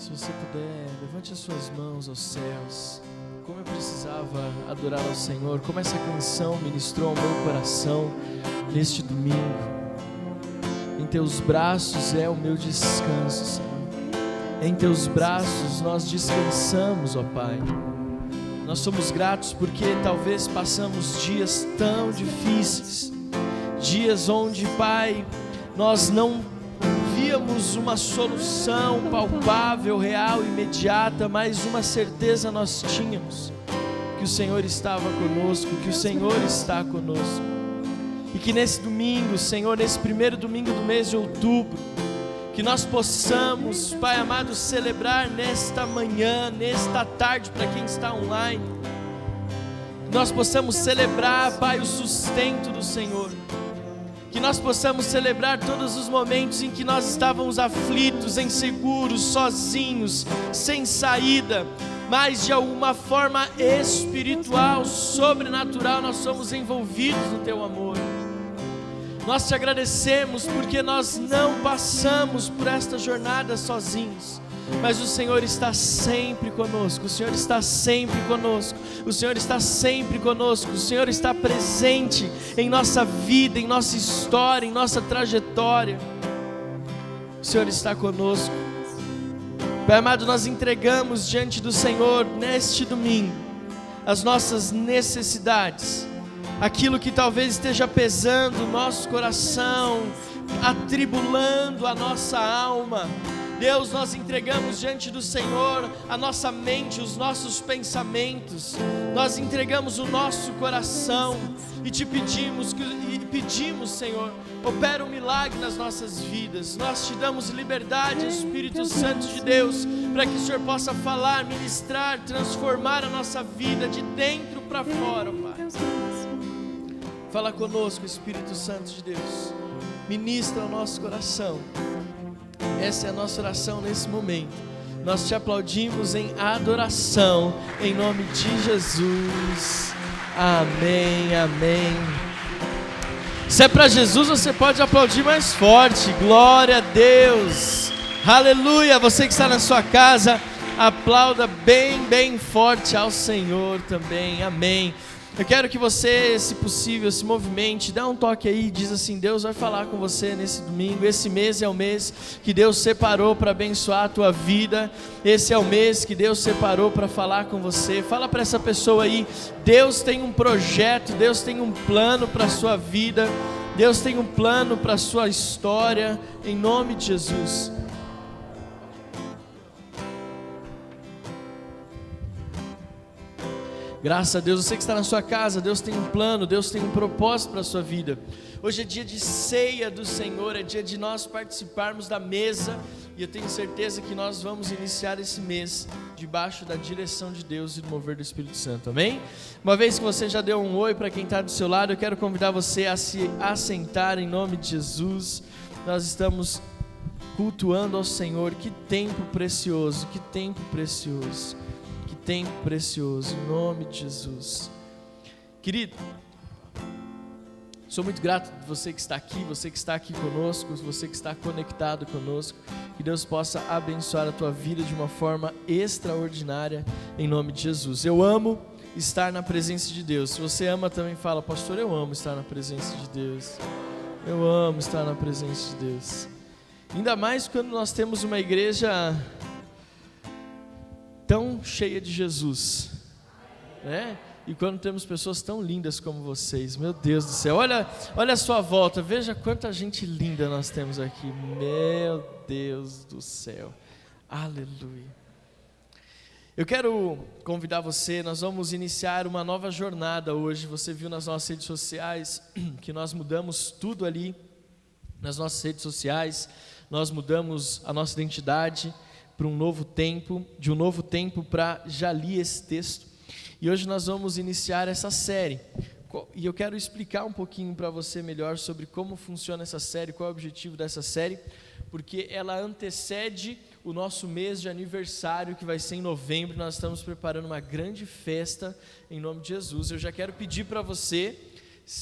Se você puder, levante as suas mãos aos céus. Como eu precisava adorar ao Senhor, como essa canção ministrou ao meu coração neste domingo. Em teus braços é o meu descanso, Senhor. Em teus braços nós descansamos, ó Pai. Nós somos gratos porque talvez passamos dias tão difíceis, dias onde, Pai, nós não víamos uma solução palpável, real, imediata, mas uma certeza nós tínhamos, que o Senhor estava conosco, que o Senhor está conosco, e que nesse domingo, Senhor, nesse primeiro domingo do mês de outubro, que nós possamos, Pai amado, celebrar nesta manhã, nesta tarde, para quem está online, que nós possamos celebrar, Pai, o sustento do Senhor, que nós possamos celebrar todos os momentos em que nós estávamos aflitos, inseguros, sozinhos, sem saída, mas de alguma forma espiritual, sobrenatural, nós somos envolvidos no Teu amor. Nós Te agradecemos porque nós não passamos por esta jornada sozinhos, mas o Senhor está sempre conosco, o Senhor está sempre conosco, o Senhor está sempre conosco, o Senhor está presente em nossa vida, em nossa história, em nossa trajetória. O Senhor está conosco. Pai amado, nós entregamos diante do Senhor neste domingo as nossas necessidades, aquilo que talvez esteja pesando o nosso coração, atribulando a nossa alma. Deus, nós entregamos diante do Senhor a nossa mente, os nossos pensamentos, nós entregamos o nosso coração e Te pedimos, Senhor, opera um milagre nas nossas vidas. Nós Te damos liberdade, Espírito Santo de Deus, para que o Senhor possa falar, ministrar, transformar a nossa vida de dentro para fora, Pai. Fala conosco, Espírito Santo de Deus, ministra o nosso coração. Essa é a nossa oração nesse momento. Nós Te aplaudimos em adoração, em nome de Jesus. Amém, amém. Se é para Jesus, você pode aplaudir mais forte. Glória a Deus. Aleluia. Você que está na sua casa, aplauda bem, bem forte ao Senhor também. Amém. Eu quero que você, se possível, se movimente, dá um toque aí e diz assim: Deus vai falar com você nesse domingo. Esse mês é o mês que Deus separou para abençoar a tua vida. Esse é o mês que Deus separou para falar com você. Fala para essa pessoa aí: Deus tem um projeto, Deus tem um plano para a sua vida, Deus tem um plano para a sua história, em nome de Jesus. Graças a Deus. Você que está na sua casa, Deus tem um plano, Deus tem um propósito para a sua vida. Hoje é dia de ceia do Senhor, é dia de nós participarmos da mesa, e eu tenho certeza que nós vamos iniciar esse mês debaixo da direção de Deus e do mover do Espírito Santo, amém? Uma vez que você já deu um oi para quem está do seu lado, eu quero convidar você a se assentar em nome de Jesus. Nós estamos cultuando ao Senhor. Que tempo precioso, que tempo precioso. Tempo precioso, em nome de Jesus. Querido, sou muito grato por você que está aqui conosco, você que está conectado conosco. Que Deus possa abençoar a tua vida de uma forma extraordinária, em nome de Jesus. Eu amo estar na presença de Deus. Se você ama também, fala: pastor, eu amo estar na presença de Deus. Eu amo estar na presença de Deus. Ainda mais quando nós temos uma igreja tão cheia de Jesus, né? E quando temos pessoas tão lindas como vocês, meu Deus do céu, olha a sua volta, veja quanta gente linda nós temos aqui, meu Deus do céu, aleluia. Eu quero convidar você, nós vamos iniciar uma nova jornada hoje. Você viu nas nossas redes sociais que nós mudamos tudo ali, nas nossas redes sociais, nós mudamos a nossa identidade para um novo tempo, de um novo tempo para já li esse texto, e hoje nós vamos iniciar essa série, e eu quero explicar um pouquinho para você melhor sobre como funciona essa série, qual é o objetivo dessa série, porque ela antecede o nosso mês de aniversário, que vai ser em novembro. Nós estamos preparando uma grande festa, em nome de Jesus. Eu já quero pedir para você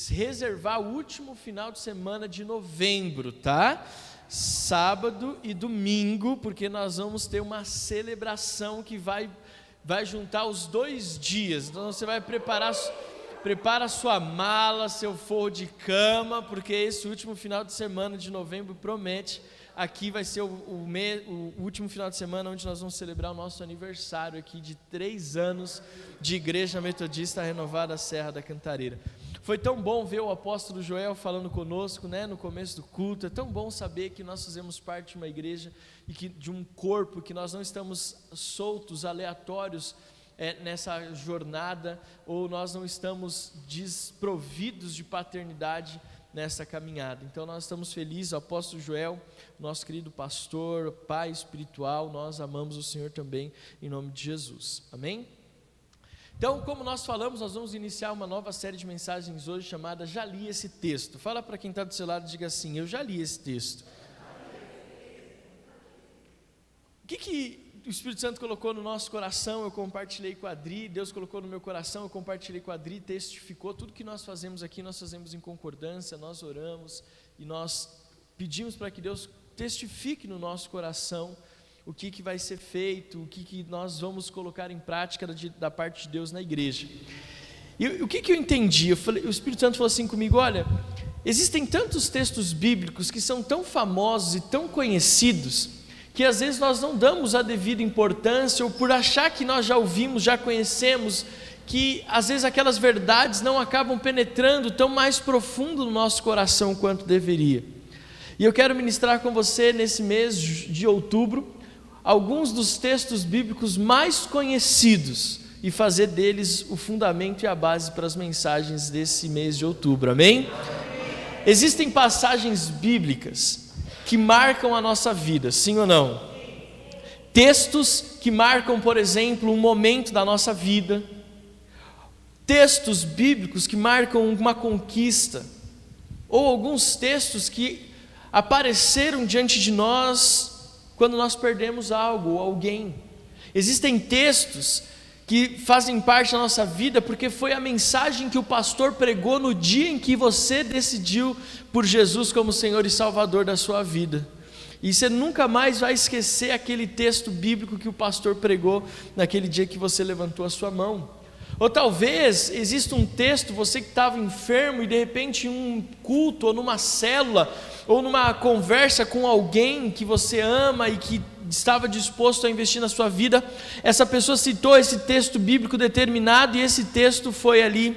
reservar o último final de semana de novembro, tá? sábado e domingo, porque nós vamos ter uma celebração que vai juntar os 2 dias. Então você vai prepara sua mala, seu forro de cama, porque esse último final de semana de novembro promete. Aqui vai ser o último final de semana onde nós vamos celebrar o nosso aniversário aqui de 3 anos de Igreja Metodista Renovada Serra da Cantareira. Foi tão bom ver o apóstolo Joel falando conosco, né, no começo do culto. É tão bom saber que nós fazemos parte de uma igreja e de um corpo, que nós não estamos soltos, aleatórios nessa jornada, ou nós não estamos desprovidos de paternidade nessa caminhada. Então nós estamos felizes. O apóstolo Joel, nosso querido pastor, pai espiritual, nós amamos o Senhor também, em nome de Jesus, amém? Então, como nós falamos, nós vamos iniciar uma nova série de mensagens hoje chamada Já Li Esse Texto. Fala para quem está do seu lado e diga assim: eu já li esse texto. O que o Espírito Santo colocou no nosso coração? Eu compartilhei com a Adri. Deus colocou no meu coração, eu compartilhei com a Adri, testificou. Tudo que nós fazemos aqui, nós fazemos em concordância, nós oramos e nós pedimos para que Deus testifique no nosso coração o que vai ser feito, o que nós vamos colocar em prática da parte de Deus na igreja. E o que eu entendi? O Espírito Santo falou assim comigo: olha, existem tantos textos bíblicos que são tão famosos e tão conhecidos, que às vezes nós não damos a devida importância, ou por achar que nós já ouvimos, já conhecemos, que às vezes aquelas verdades não acabam penetrando tão mais profundo no nosso coração quanto deveria. E eu quero ministrar com você nesse mês de outubro alguns dos textos bíblicos mais conhecidos e fazer deles o fundamento e a base para as mensagens desse mês de outubro, amém? Existem passagens bíblicas que marcam a nossa vida, sim ou não? Textos que marcam, por exemplo, um momento da nossa vida, textos bíblicos que marcam uma conquista, ou alguns textos que apareceram diante de nós quando nós perdemos algo ou alguém. Existem textos que fazem parte da nossa vida porque foi a mensagem que o pastor pregou no dia em que você decidiu por Jesus como Senhor e Salvador da sua vida. E você nunca mais vai esquecer aquele texto bíblico que o pastor pregou naquele dia que você levantou a sua mão. Ou talvez exista um texto, você que estava enfermo e de repente em um culto ou numa célula ou numa conversa com alguém que você ama e que estava disposto a investir na sua vida, essa pessoa citou esse texto bíblico determinado e esse texto foi ali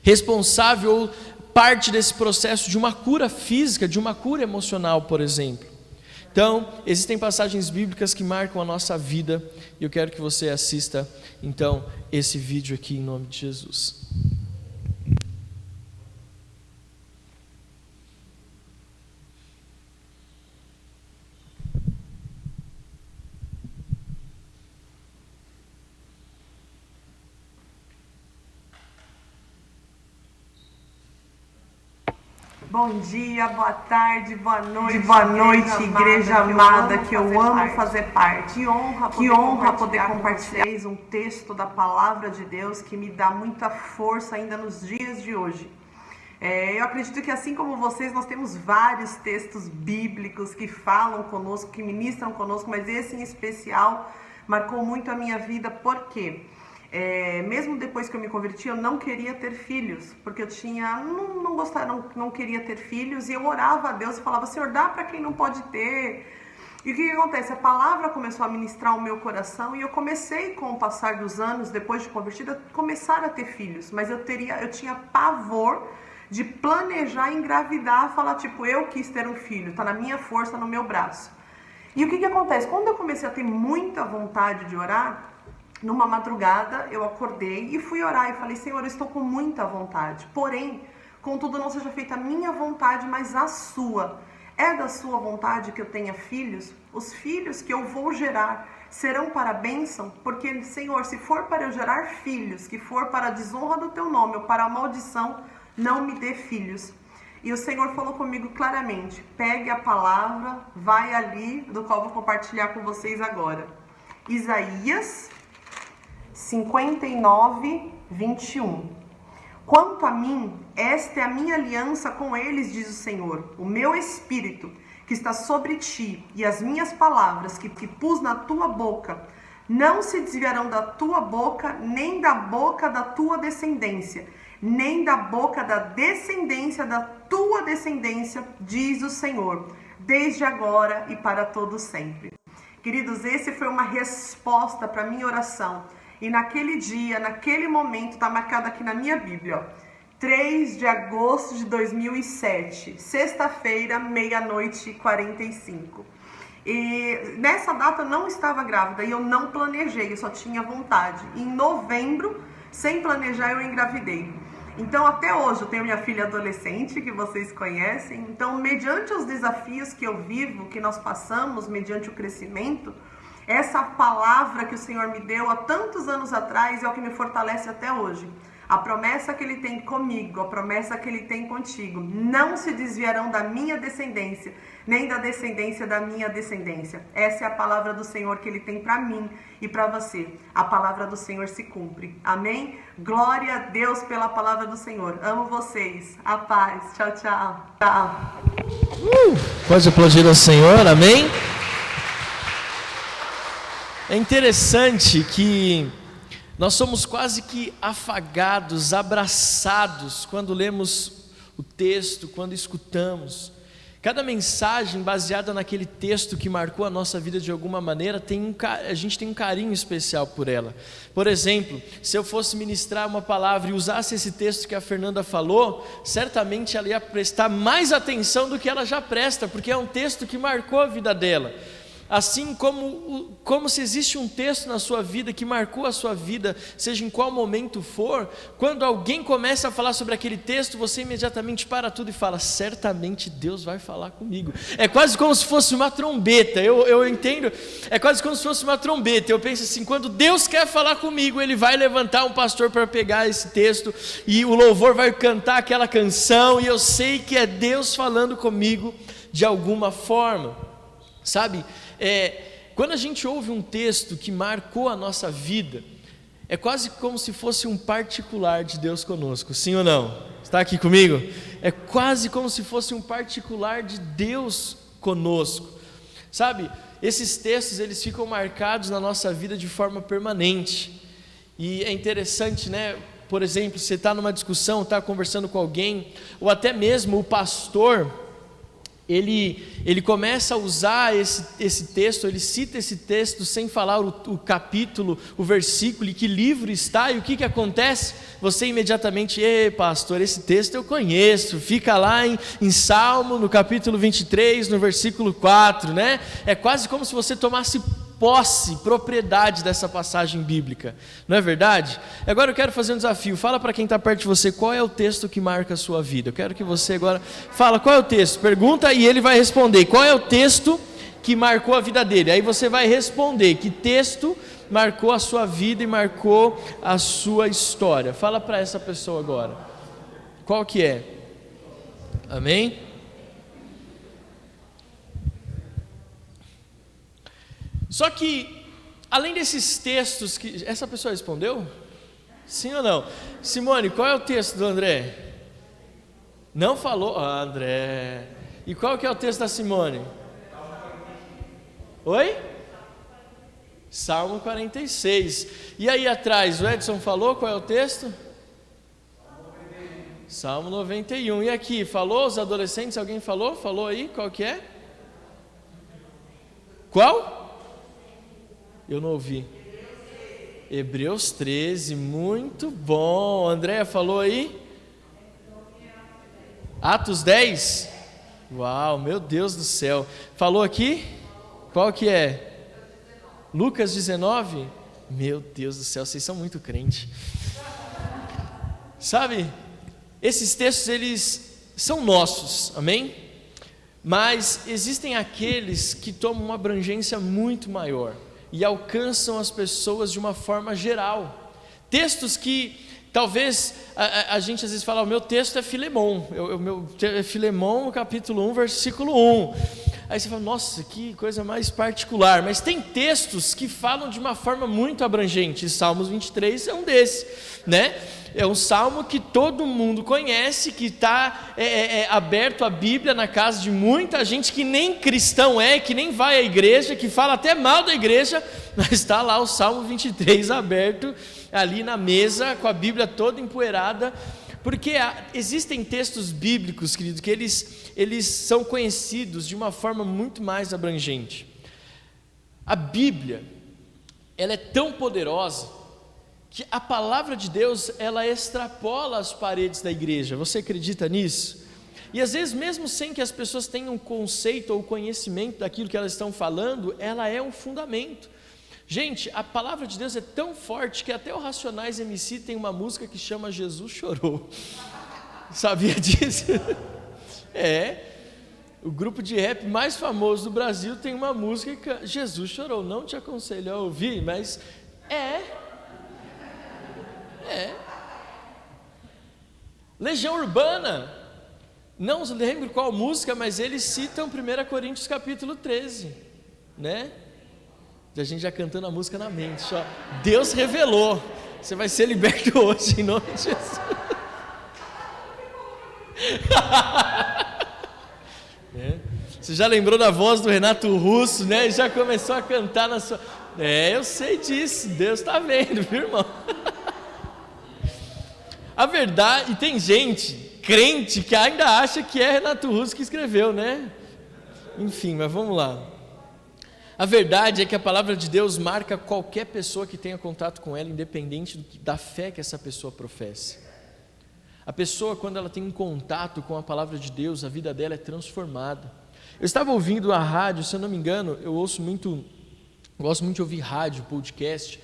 responsável ou parte desse processo de uma cura física, de uma cura emocional, por exemplo. Então, existem passagens bíblicas que marcam a nossa vida e eu quero que você assista então esse vídeo aqui em nome de Jesus. Bom dia, boa tarde, boa noite, igreja amada, que eu amo fazer parte. Que honra poder compartilhar um texto da palavra de Deus que me dá muita força ainda nos dias de hoje. Eu acredito que assim como vocês, nós temos vários textos bíblicos que falam conosco, que ministram conosco, mas esse em especial marcou muito a minha vida. Por quê? Mesmo depois que eu me converti, eu não queria ter filhos, porque eu não queria ter filhos, e eu orava a Deus e falava: Senhor, dá para quem não pode ter. E o que acontece? A palavra começou a ministrar o meu coração, e eu comecei, com o passar dos anos, depois de convertida, a começar a ter filhos, mas eu tinha pavor de planejar engravidar, falar tipo, eu quis ter um filho, tá na minha força, no meu braço. E o que acontece? Quando eu comecei a ter muita vontade de orar, numa madrugada eu acordei e fui orar e falei: Senhor, eu estou com muita vontade, porém, contudo não seja feita a minha vontade, mas a sua. É da sua vontade que eu tenha filhos? Os filhos que eu vou gerar serão para a bênção? Porque, Senhor, se for para eu gerar filhos, que for para a desonra do teu nome ou para a maldição, não me dê filhos. E o Senhor falou comigo claramente: pegue a palavra, vai ali, do qual vou compartilhar com vocês agora. Isaías 59, 21. Quanto a mim, esta é a minha aliança com eles, diz o Senhor, o meu espírito, que está sobre ti, e as minhas palavras que pus na tua boca, não se desviarão da tua boca, nem da boca da tua descendência, nem da boca da descendência da tua descendência, diz o Senhor, desde agora e para todo sempre. Queridos, esse foi uma resposta para a minha oração. E naquele dia, naquele momento, está marcado aqui na minha Bíblia, ó, 3 de agosto de 2007, sexta-feira, 00:45. E nessa data eu não estava grávida e eu não planejei, eu só tinha vontade. Em novembro, sem planejar, eu engravidei. Então até hoje eu tenho minha filha adolescente, que vocês conhecem. Então, mediante os desafios que eu vivo, que nós passamos, mediante o crescimento, essa palavra que o Senhor me deu há tantos anos atrás é o que me fortalece até hoje. A promessa que Ele tem comigo, a promessa que Ele tem contigo, não se desviarão da minha descendência, nem da descendência da minha descendência. Essa é a palavra do Senhor que Ele tem para mim e para você. A palavra do Senhor se cumpre. Amém? Glória a Deus pela palavra do Senhor. Amo vocês. A paz. Tchau, tchau. Tchau. Pode aplaudir ao Senhor. Amém? É interessante que nós somos quase que afagados, abraçados quando lemos o texto, quando escutamos. Cada mensagem baseada naquele texto que marcou a nossa vida de alguma maneira, a gente tem um carinho especial por ela. Por exemplo, se eu fosse ministrar uma palavra e usasse esse texto que a Fernanda falou, certamente ela ia prestar mais atenção do que ela já presta, porque é um texto que marcou a vida dela. Assim como se existe um texto na sua vida que marcou a sua vida, seja em qual momento for, quando alguém começa a falar sobre aquele texto, você imediatamente para tudo e fala, certamente Deus vai falar comigo. É quase como se fosse uma trombeta, eu entendo, é quase como se fosse uma trombeta. Eu penso assim, quando Deus quer falar comigo, Ele vai levantar um pastor para pegar esse texto, e o louvor vai cantar aquela canção, e eu sei que é Deus falando comigo de alguma forma, sabe? Quando a gente ouve um texto que marcou a nossa vida, é quase como se fosse um particular de Deus conosco, sim ou não? Está aqui comigo? É quase como se fosse um particular de Deus conosco, sabe? Esses textos, eles ficam marcados na nossa vida de forma permanente, e é interessante, né? Por exemplo, você está numa discussão, está conversando com alguém, ou até mesmo o pastor, ele começa a usar esse texto, ele cita esse texto sem falar o capítulo, o versículo e que livro está, e o que acontece? Você imediatamente, pastor, esse texto eu conheço, fica lá em Salmo, no capítulo 23, no versículo 4, né? É quase como se você tomasse posse, propriedade dessa passagem bíblica, não é verdade? Agora eu quero fazer um desafio, fala para quem está perto de você, qual é o texto que marca a sua vida? Eu quero que você agora, fala, qual é o texto? Pergunta e ele vai responder, qual é o texto que marcou a vida dele? Aí você vai responder, que texto marcou a sua vida e marcou a sua história? Fala para essa pessoa agora, qual que é? Amém? Só que, além desses textos que... Essa pessoa respondeu? Sim ou não? Simone, qual é o texto do André? Não falou? Ah, André. E qual que é o texto da Simone? Oi? Salmo 46. E aí atrás, o Edson falou qual é o texto? Salmo 91. E aqui, falou os adolescentes? Alguém falou? Falou aí? Qual que é? Qual? Eu não ouvi. Hebreus 13, muito bom. Andréia falou aí? Atos 10? Uau, meu Deus do céu. Falou aqui? Qual que é? Lucas 19? Meu Deus do céu, vocês são muito crentes. Sabe, esses textos, eles são nossos, amém? Mas existem aqueles que tomam uma abrangência muito maior e alcançam as pessoas de uma forma geral. Textos que talvez a gente às vezes fala, o meu texto é Filemon, é Filemon, capítulo 1, versículo 1. Aí você fala, nossa, que coisa mais particular. Mas tem textos que falam de uma forma muito abrangente. Salmos 23 é um desses, né? É um salmo que todo mundo conhece, que está aberto a Bíblia na casa de muita gente que nem cristão que nem vai à igreja, que fala até mal da igreja, mas está lá o Salmo 23 aberto ali na mesa, com a Bíblia toda empoeirada, porque existem textos bíblicos, querido, que eles são conhecidos de uma forma muito mais abrangente. A Bíblia, ela é tão poderosa, que a palavra de Deus, ela extrapola as paredes da igreja. Você acredita nisso? E às vezes, mesmo sem que as pessoas tenham conceito ou conhecimento daquilo que elas estão falando, ela é um fundamento. Gente, a palavra de Deus é tão forte que até o Racionais MC tem uma música que chama Jesus Chorou. Sabia disso? O grupo de rap mais famoso do Brasil tem uma música que Jesus Chorou. Não te aconselho a ouvir, mas Legião Urbana, não lembro qual música, mas eles citam 1 Coríntios capítulo 13, né? A gente já cantando a música na mente, só. Deus revelou, você vai ser liberto hoje, em nome de Jesus. Você já lembrou da voz do Renato Russo, né? Já começou a cantar na sua... eu sei disso, Deus está vendo, viu, irmão? A verdade, e tem gente, crente, que ainda acha que é Renato Russo que escreveu, né? Enfim, mas vamos lá. A verdade é que a palavra de Deus marca qualquer pessoa que tenha contato com ela, independente da fé que essa pessoa professa. A pessoa, quando ela tem um contato com a palavra de Deus, a vida dela é transformada. Eu estava ouvindo a rádio, se eu não me engano, eu gosto muito de ouvir rádio, podcast,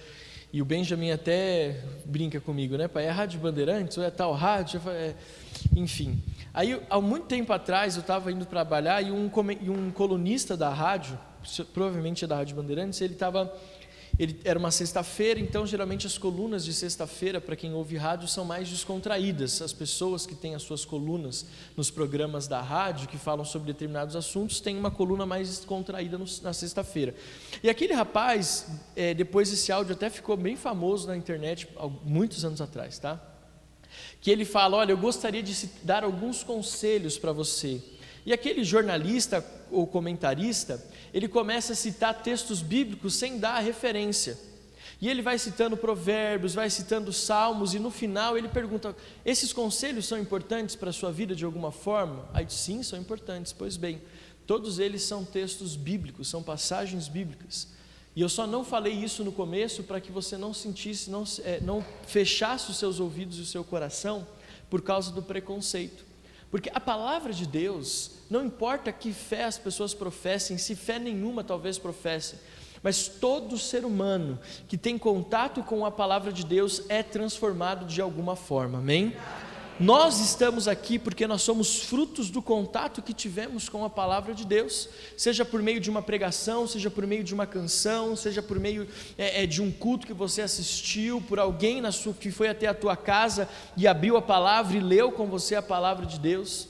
e o Benjamin até brinca comigo, né, pai? É Rádio Bandeirantes ou é tal rádio? Enfim. Aí, há muito tempo atrás, eu estava indo trabalhar e um colunista da rádio, provavelmente é da Rádio Bandeirantes, ele era uma sexta-feira, então geralmente as colunas de sexta-feira, para quem ouve rádio, são mais descontraídas. As pessoas que têm as suas colunas nos programas da rádio, que falam sobre determinados assuntos, têm uma coluna mais descontraída na sexta-feira. E aquele rapaz, depois esse áudio até ficou bem famoso na internet, há muitos anos atrás, tá? Que ele fala, olha, eu gostaria de dar alguns conselhos para você. E aquele jornalista ou comentarista, ele começa a citar textos bíblicos sem dar a referência. E ele vai citando provérbios, vai citando salmos, e no final ele pergunta, esses conselhos são importantes para a sua vida de alguma forma? Aí diz, sim, são importantes. Pois bem, todos eles são textos bíblicos, são passagens bíblicas. E eu só não falei isso no começo para que você não sentisse, não fechasse os seus ouvidos e o seu coração por causa do preconceito. Porque a palavra de Deus, não importa que fé as pessoas professem, se fé nenhuma talvez professem, mas todo ser humano que tem contato com a palavra de Deus é transformado de alguma forma, amém? Nós estamos aqui porque nós somos frutos do contato que tivemos com a palavra de Deus, seja por meio de uma pregação, seja por meio de uma canção, seja por meio de um culto que você assistiu, por alguém que foi até a tua casa e abriu a palavra e leu com você a palavra de Deus.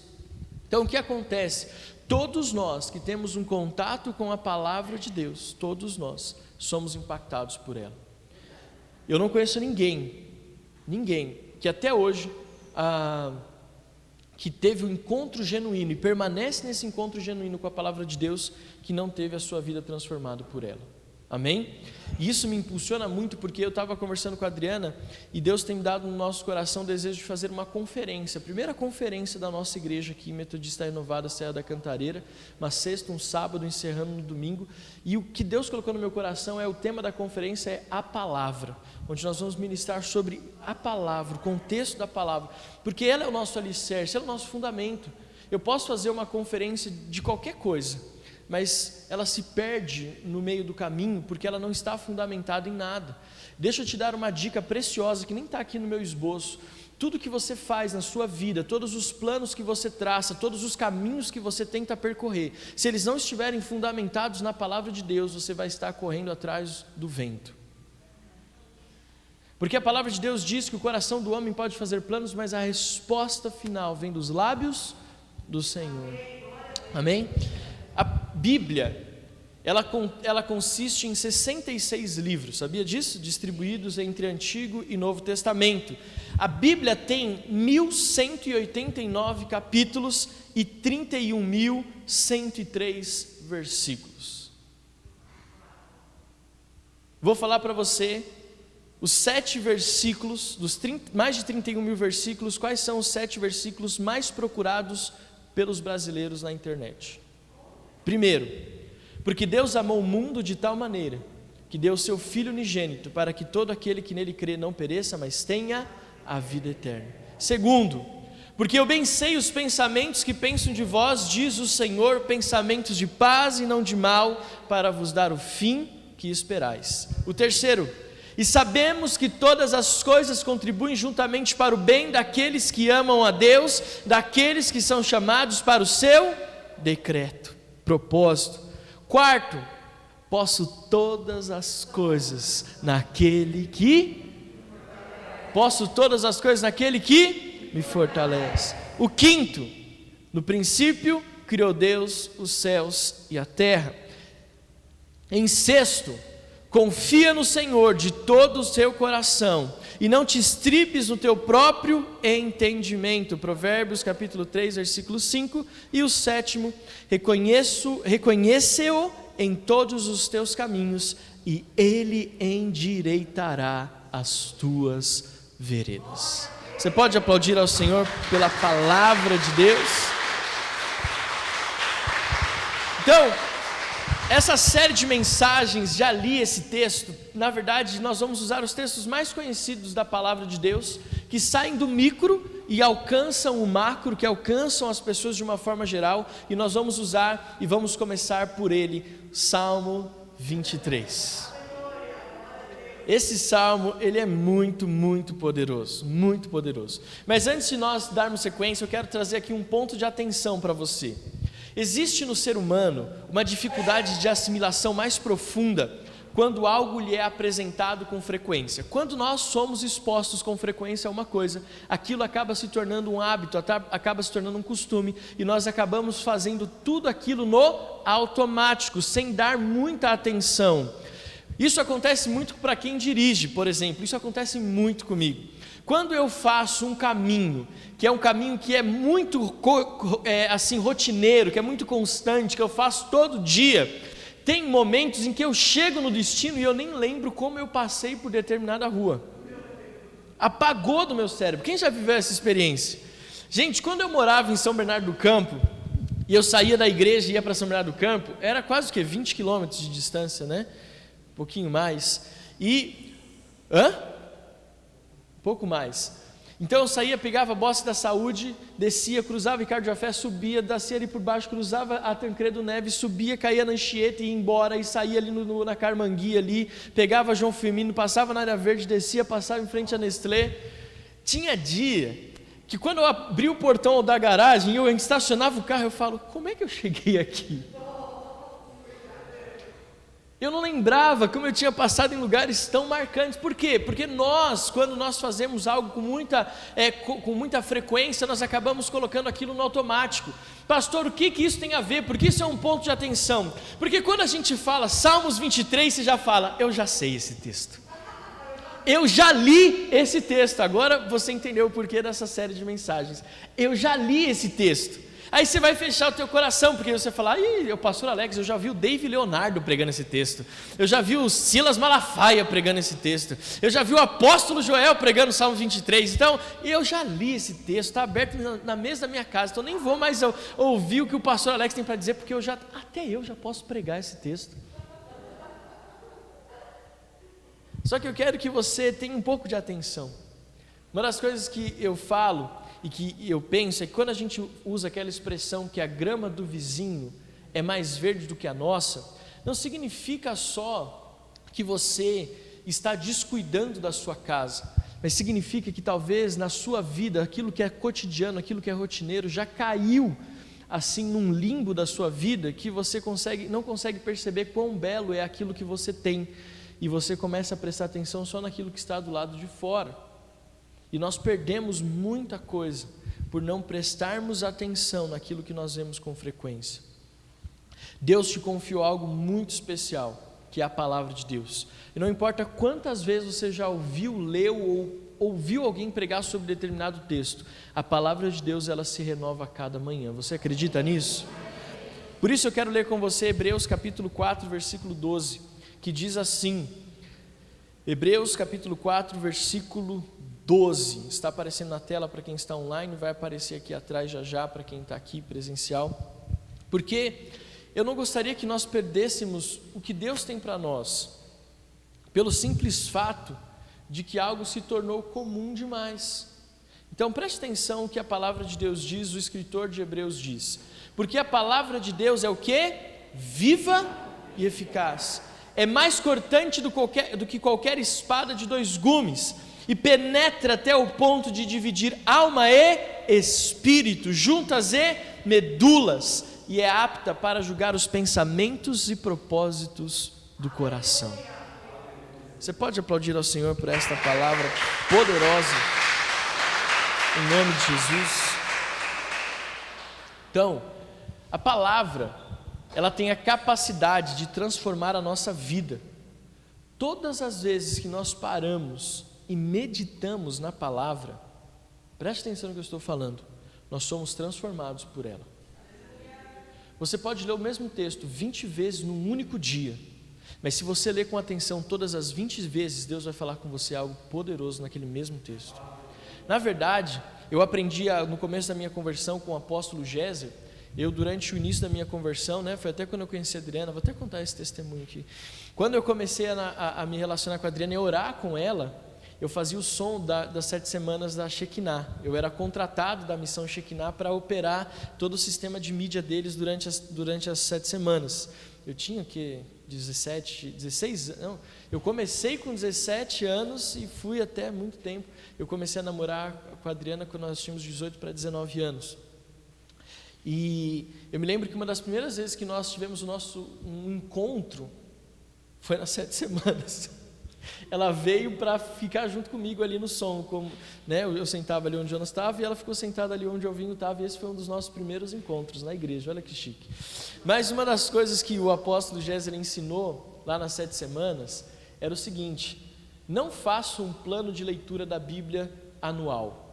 Então o que acontece? Todos nós que temos um contato com a palavra de Deus, todos nós somos impactados por ela. Eu não conheço ninguém que até hoje que teve um encontro genuíno e permanece nesse encontro genuíno com a palavra de Deus, que não teve a sua vida transformada por ela, amém? E isso me impulsiona muito, porque eu estava conversando com a Adriana, e Deus tem me dado no nosso coração o desejo de fazer uma conferência, a primeira conferência da nossa igreja aqui, Metodista Renovada Serra da Cantareira, uma sexta, um sábado, encerrando no domingo, e o que Deus colocou no meu coração o tema da conferência é a palavra, onde nós vamos ministrar sobre a palavra, o contexto da palavra, porque ela é o nosso alicerce, ela é o nosso fundamento. Eu posso fazer uma conferência de qualquer coisa, mas ela se perde no meio do caminho, porque ela não está fundamentada em nada. Deixa eu te dar uma dica preciosa, que nem está aqui no meu esboço. Tudo que você faz na sua vida, todos os planos que você traça, todos os caminhos que você tenta percorrer, se eles não estiverem fundamentados na palavra de Deus, você vai estar correndo atrás do vento. Porque a palavra de Deus diz que o coração do homem pode fazer planos, mas a resposta final vem dos lábios do Senhor, amém? A Bíblia, ela consiste em 66 livros, sabia disso? Distribuídos entre Antigo e Novo Testamento. A Bíblia tem 1.189 capítulos e 31.103 versículos. Vou falar para você os 7 versículos, mais de 31 mil versículos, quais são os 7 versículos mais procurados pelos brasileiros na internet. Primeiro, porque Deus amou o mundo de tal maneira, que deu o seu Filho unigênito, para que todo aquele que nele crê não pereça, mas tenha a vida eterna. Segundo, porque eu bem sei os pensamentos que penso de vós, diz o Senhor, pensamentos de paz e não de mal, para vos dar o fim que esperais. O terceiro, e sabemos que todas as coisas contribuem juntamente para o bem daqueles que amam a Deus, daqueles que são chamados para o seu decreto, propósito. Quarto, posso todas as coisas naquele que me fortalece. O quinto, no princípio criou Deus os céus e a terra. Em sexto, confia no Senhor de todo o seu coração e não te estribes no teu próprio entendimento. Provérbios capítulo 3, versículo 5. E o sétimo, reconhece-o em todos os teus caminhos e Ele endireitará as tuas veredas. Você pode aplaudir ao Senhor pela palavra de Deus? Então, essa série de mensagens, já li esse texto, na verdade nós vamos usar os textos mais conhecidos da palavra de Deus, que saem do micro e alcançam o macro, que alcançam as pessoas de uma forma geral, e nós vamos usar e vamos começar por ele, Salmo 23. Esse salmo, ele é muito, muito poderoso, muito poderoso. Mas antes de nós darmos sequência, eu quero trazer aqui um ponto de atenção para você. Existe no ser humano uma dificuldade de assimilação mais profunda quando algo lhe é apresentado com frequência. Quando nós somos expostos com frequência a uma coisa, aquilo acaba se tornando um hábito, acaba se tornando um costume, e nós acabamos fazendo tudo aquilo no automático, sem dar muita atenção. Isso acontece muito para quem dirige, por exemplo, isso acontece muito comigo. Quando eu faço um caminho, que é um caminho que é muito rotineiro, que é muito constante, que eu faço todo dia, tem momentos em que eu chego no destino e eu nem lembro como eu passei por determinada rua. Apagou do meu cérebro. Quem já viveu essa experiência? Gente, quando eu morava em São Bernardo do Campo, e eu saía da igreja e ia para São Bernardo do Campo, era quase 20 quilômetros de distância, né? Um pouquinho mais. Pouco mais. Então eu saía, pegava a Bossa da Saúde, descia, cruzava Ricardo Jafé, subia, descia ali por baixo, cruzava a Tancredo Neves, subia, caía na Anchieta e ia embora, e saía ali na Carmangui ali, pegava João Firmino, passava na área verde, descia, passava em frente à Nestlé. Tinha dia que quando eu abri o portão da garagem e eu estacionava o carro, eu falo, como é que eu cheguei aqui? Eu não lembrava como eu tinha passado em lugares tão marcantes. Por quê? Porque quando nós fazemos algo com muita frequência, nós acabamos colocando aquilo no automático. Pastor, o que isso tem a ver? Porque isso é um ponto de atenção. Porque quando a gente fala Salmos 23, você já fala, eu já sei esse texto. Eu já li esse texto. Agora você entendeu o porquê dessa série de mensagens. Eu já li esse texto. Aí você vai fechar o teu coração, porque você fala, o pastor Alex, eu já vi o Dave Leonardo pregando esse texto, eu já vi o Silas Malafaia pregando esse texto, eu já vi o apóstolo Joel pregando o Salmo 23, então eu já li esse texto, está aberto na mesa da minha casa, então nem vou mais ouvir o que o pastor Alex tem para dizer, porque até eu já posso pregar esse texto. Só que eu quero que você tenha um pouco de atenção. Uma das coisas que eu falo e que eu penso é que quando a gente usa aquela expressão que a grama do vizinho é mais verde do que a nossa, não significa só que você está descuidando da sua casa, mas significa que talvez na sua vida aquilo que é cotidiano, aquilo que é rotineiro já caiu assim num limbo da sua vida que você não consegue perceber quão belo é aquilo que você tem, e você começa a prestar atenção só naquilo que está do lado de fora. E nós perdemos muita coisa por não prestarmos atenção naquilo que nós vemos com frequência. Deus te confiou algo muito especial, que é a palavra de Deus. E não importa quantas vezes você já ouviu, leu ou ouviu alguém pregar sobre determinado texto, a palavra de Deus, ela se renova a cada manhã. Você acredita nisso? Por isso eu quero ler com você Hebreus capítulo 4, versículo 12, que diz assim, Hebreus capítulo 4, versículo 12, está aparecendo na tela para quem está online, vai aparecer aqui atrás já para quem está aqui presencial, porque eu não gostaria que nós perdêssemos o que Deus tem para nós, pelo simples fato de que algo se tornou comum demais. Então preste atenção no que a palavra de Deus diz, o escritor de Hebreus diz, porque a palavra de Deus é o quê? Viva e eficaz, é mais cortante do que qualquer espada de 2 gumes, e penetra até o ponto de dividir alma e espírito, juntas e medulas, e é apta para julgar os pensamentos e propósitos do coração. Você pode aplaudir ao Senhor por esta palavra poderosa, em nome de Jesus. Então, a palavra, ela tem a capacidade de transformar a nossa vida. Todas as vezes que nós paramos e meditamos na palavra, preste atenção no que eu estou falando, nós somos transformados por ela. Você pode ler o mesmo texto 20 vezes num único dia, mas se você ler com atenção todas as 20 vezes, Deus vai falar com você algo poderoso naquele mesmo texto. Na verdade, eu aprendi no começo da minha conversão com o apóstolo Géser. Eu, durante o início da minha conversão, foi até quando eu conheci a Adriana, vou até contar esse testemunho aqui. Quando eu comecei a me relacionar com a Adriana e orar com ela, eu fazia o som das 7 semanas da Shekinah. Eu era contratado da missão Shekinah para operar todo o sistema de mídia deles durante as 7 semanas. Eu tinha 16, não, eu comecei com 17 anos e fui até muito tempo. Eu comecei a namorar com a Adriana quando nós tínhamos 18 para 19 anos. E eu me lembro que uma das primeiras vezes que nós tivemos um encontro foi nas 7 semanas. Ela veio para ficar junto comigo ali no som, eu sentava ali onde o Jonas estava e ela ficou sentada ali onde o Alvinho estava, e esse foi um dos nossos primeiros encontros na igreja. Olha que chique. Mas uma das coisas que o apóstolo Géser ensinou lá nas 7 semanas era o seguinte: não faça um plano de leitura da Bíblia anual.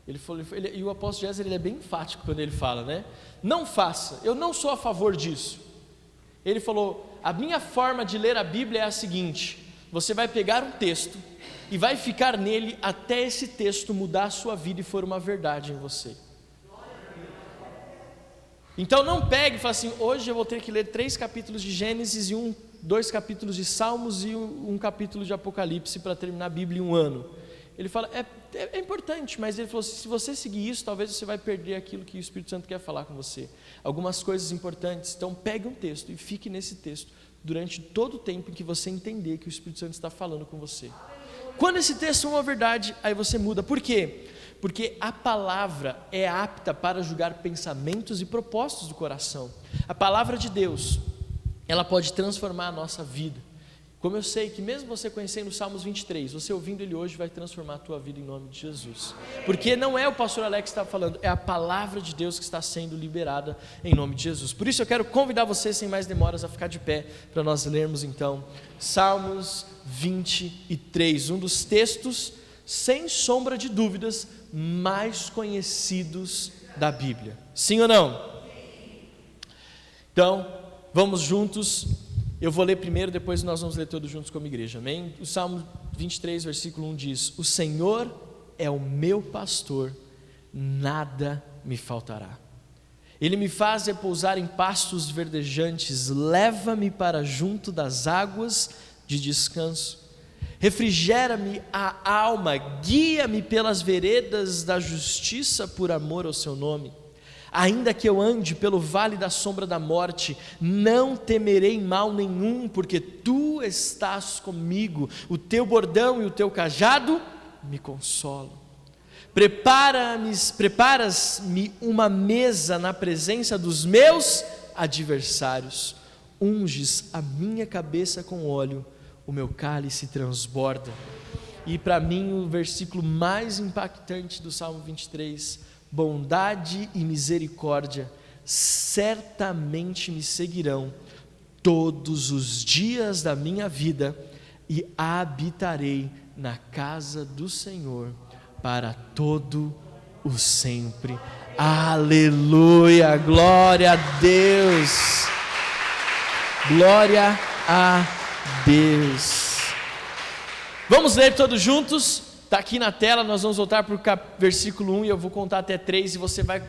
E o apóstolo Géser, ele é bem enfático quando ele fala, não faça, eu não sou a favor disso. Ele falou: a minha forma de ler a Bíblia é a seguinte: você vai pegar um texto e vai ficar nele até esse texto mudar a sua vida e for uma verdade em você. Então não pegue e fale assim: hoje eu vou ter que ler 3 capítulos de Gênesis e 2 capítulos de Salmos e um capítulo de Apocalipse para terminar a Bíblia em um ano. Ele fala, é importante, mas ele falou, se você seguir isso, talvez você vai perder aquilo que o Espírito Santo quer falar com você. Algumas coisas importantes. Então pegue um texto e fique nesse texto durante todo o tempo em que você entender que o Espírito Santo está falando com você. Quando esse texto é uma verdade, aí você muda. Por quê? Porque a palavra é apta para julgar pensamentos e propósitos do coração. A palavra de Deus, ela pode transformar a nossa vida. Como eu sei que mesmo você conhecendo o Salmos 23, você ouvindo ele hoje vai transformar a tua vida em nome de Jesus. Porque não é o pastor Alex que está falando, é a palavra de Deus que está sendo liberada em nome de Jesus. Por isso eu quero convidar você, sem mais demoras, a ficar de pé, para nós lermos então Salmos 23, um dos textos, sem sombra de dúvidas, mais conhecidos da Bíblia. Sim ou não? Então, vamos juntos. Eu vou ler primeiro, depois nós vamos ler todos juntos como igreja, amém? O Salmo 23, versículo 1 diz: o Senhor é o meu pastor, nada me faltará. Ele me faz repousar em pastos verdejantes, leva-me para junto das águas de descanso. Refrigera-me a alma, guia-me pelas veredas da justiça por amor ao seu nome. Ainda que eu ande pelo vale da sombra da morte, não temerei mal nenhum, porque tu estás comigo, o teu bordão e o teu cajado me consolam. Preparas-me uma mesa na presença dos meus adversários, unges a minha cabeça com óleo, o meu cálice transborda. E para mim o versículo mais impactante do Salmo 23: bondade e misericórdia certamente me seguirão todos os dias da minha vida, e habitarei na casa do Senhor para todo o sempre. Aleluia, glória a Deus, glória a Deus. Vamos ler todos juntos, está aqui na tela, nós vamos voltar para o versículo 1 e eu vou contar até 3 e você vai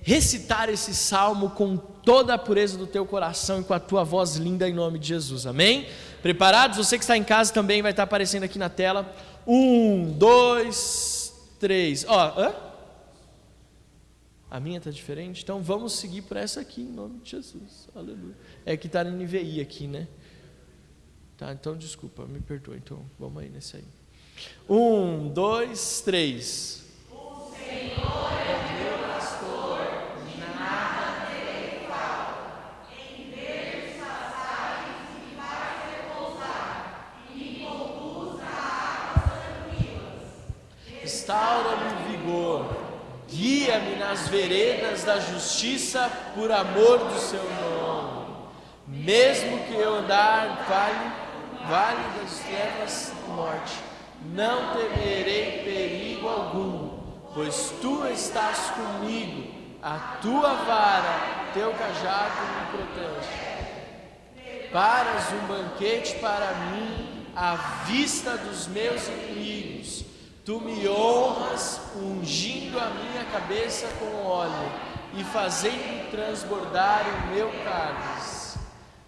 recitar esse salmo com toda a pureza do teu coração e com a tua voz linda em nome de Jesus, amém? Preparados? Você que está em casa também vai estar aparecendo aqui na tela. 1, 2, 3. A minha está diferente? Então vamos seguir por essa aqui em nome de Jesus, aleluia. É que está no NVI aqui, né? Tá, então desculpa, me perdoa, então vamos aí nesse aí. 1, 2, 3. O Senhor é o meu pastor, de nada terei falta. Em verdes passagens me faz repousar, e me conduz a águas tranquilas. Restaura-me o vigor, guia-me nas veredas da justiça, por amor do seu nome. Mesmo que eu andar vale das trevas da morte, não temerei perigo algum, pois tu estás comigo, a tua vara, teu cajado me protege. Preparas um banquete para mim, à vista dos meus inimigos. Tu me honras, ungindo a minha cabeça com óleo e fazendo transbordar o meu cálice.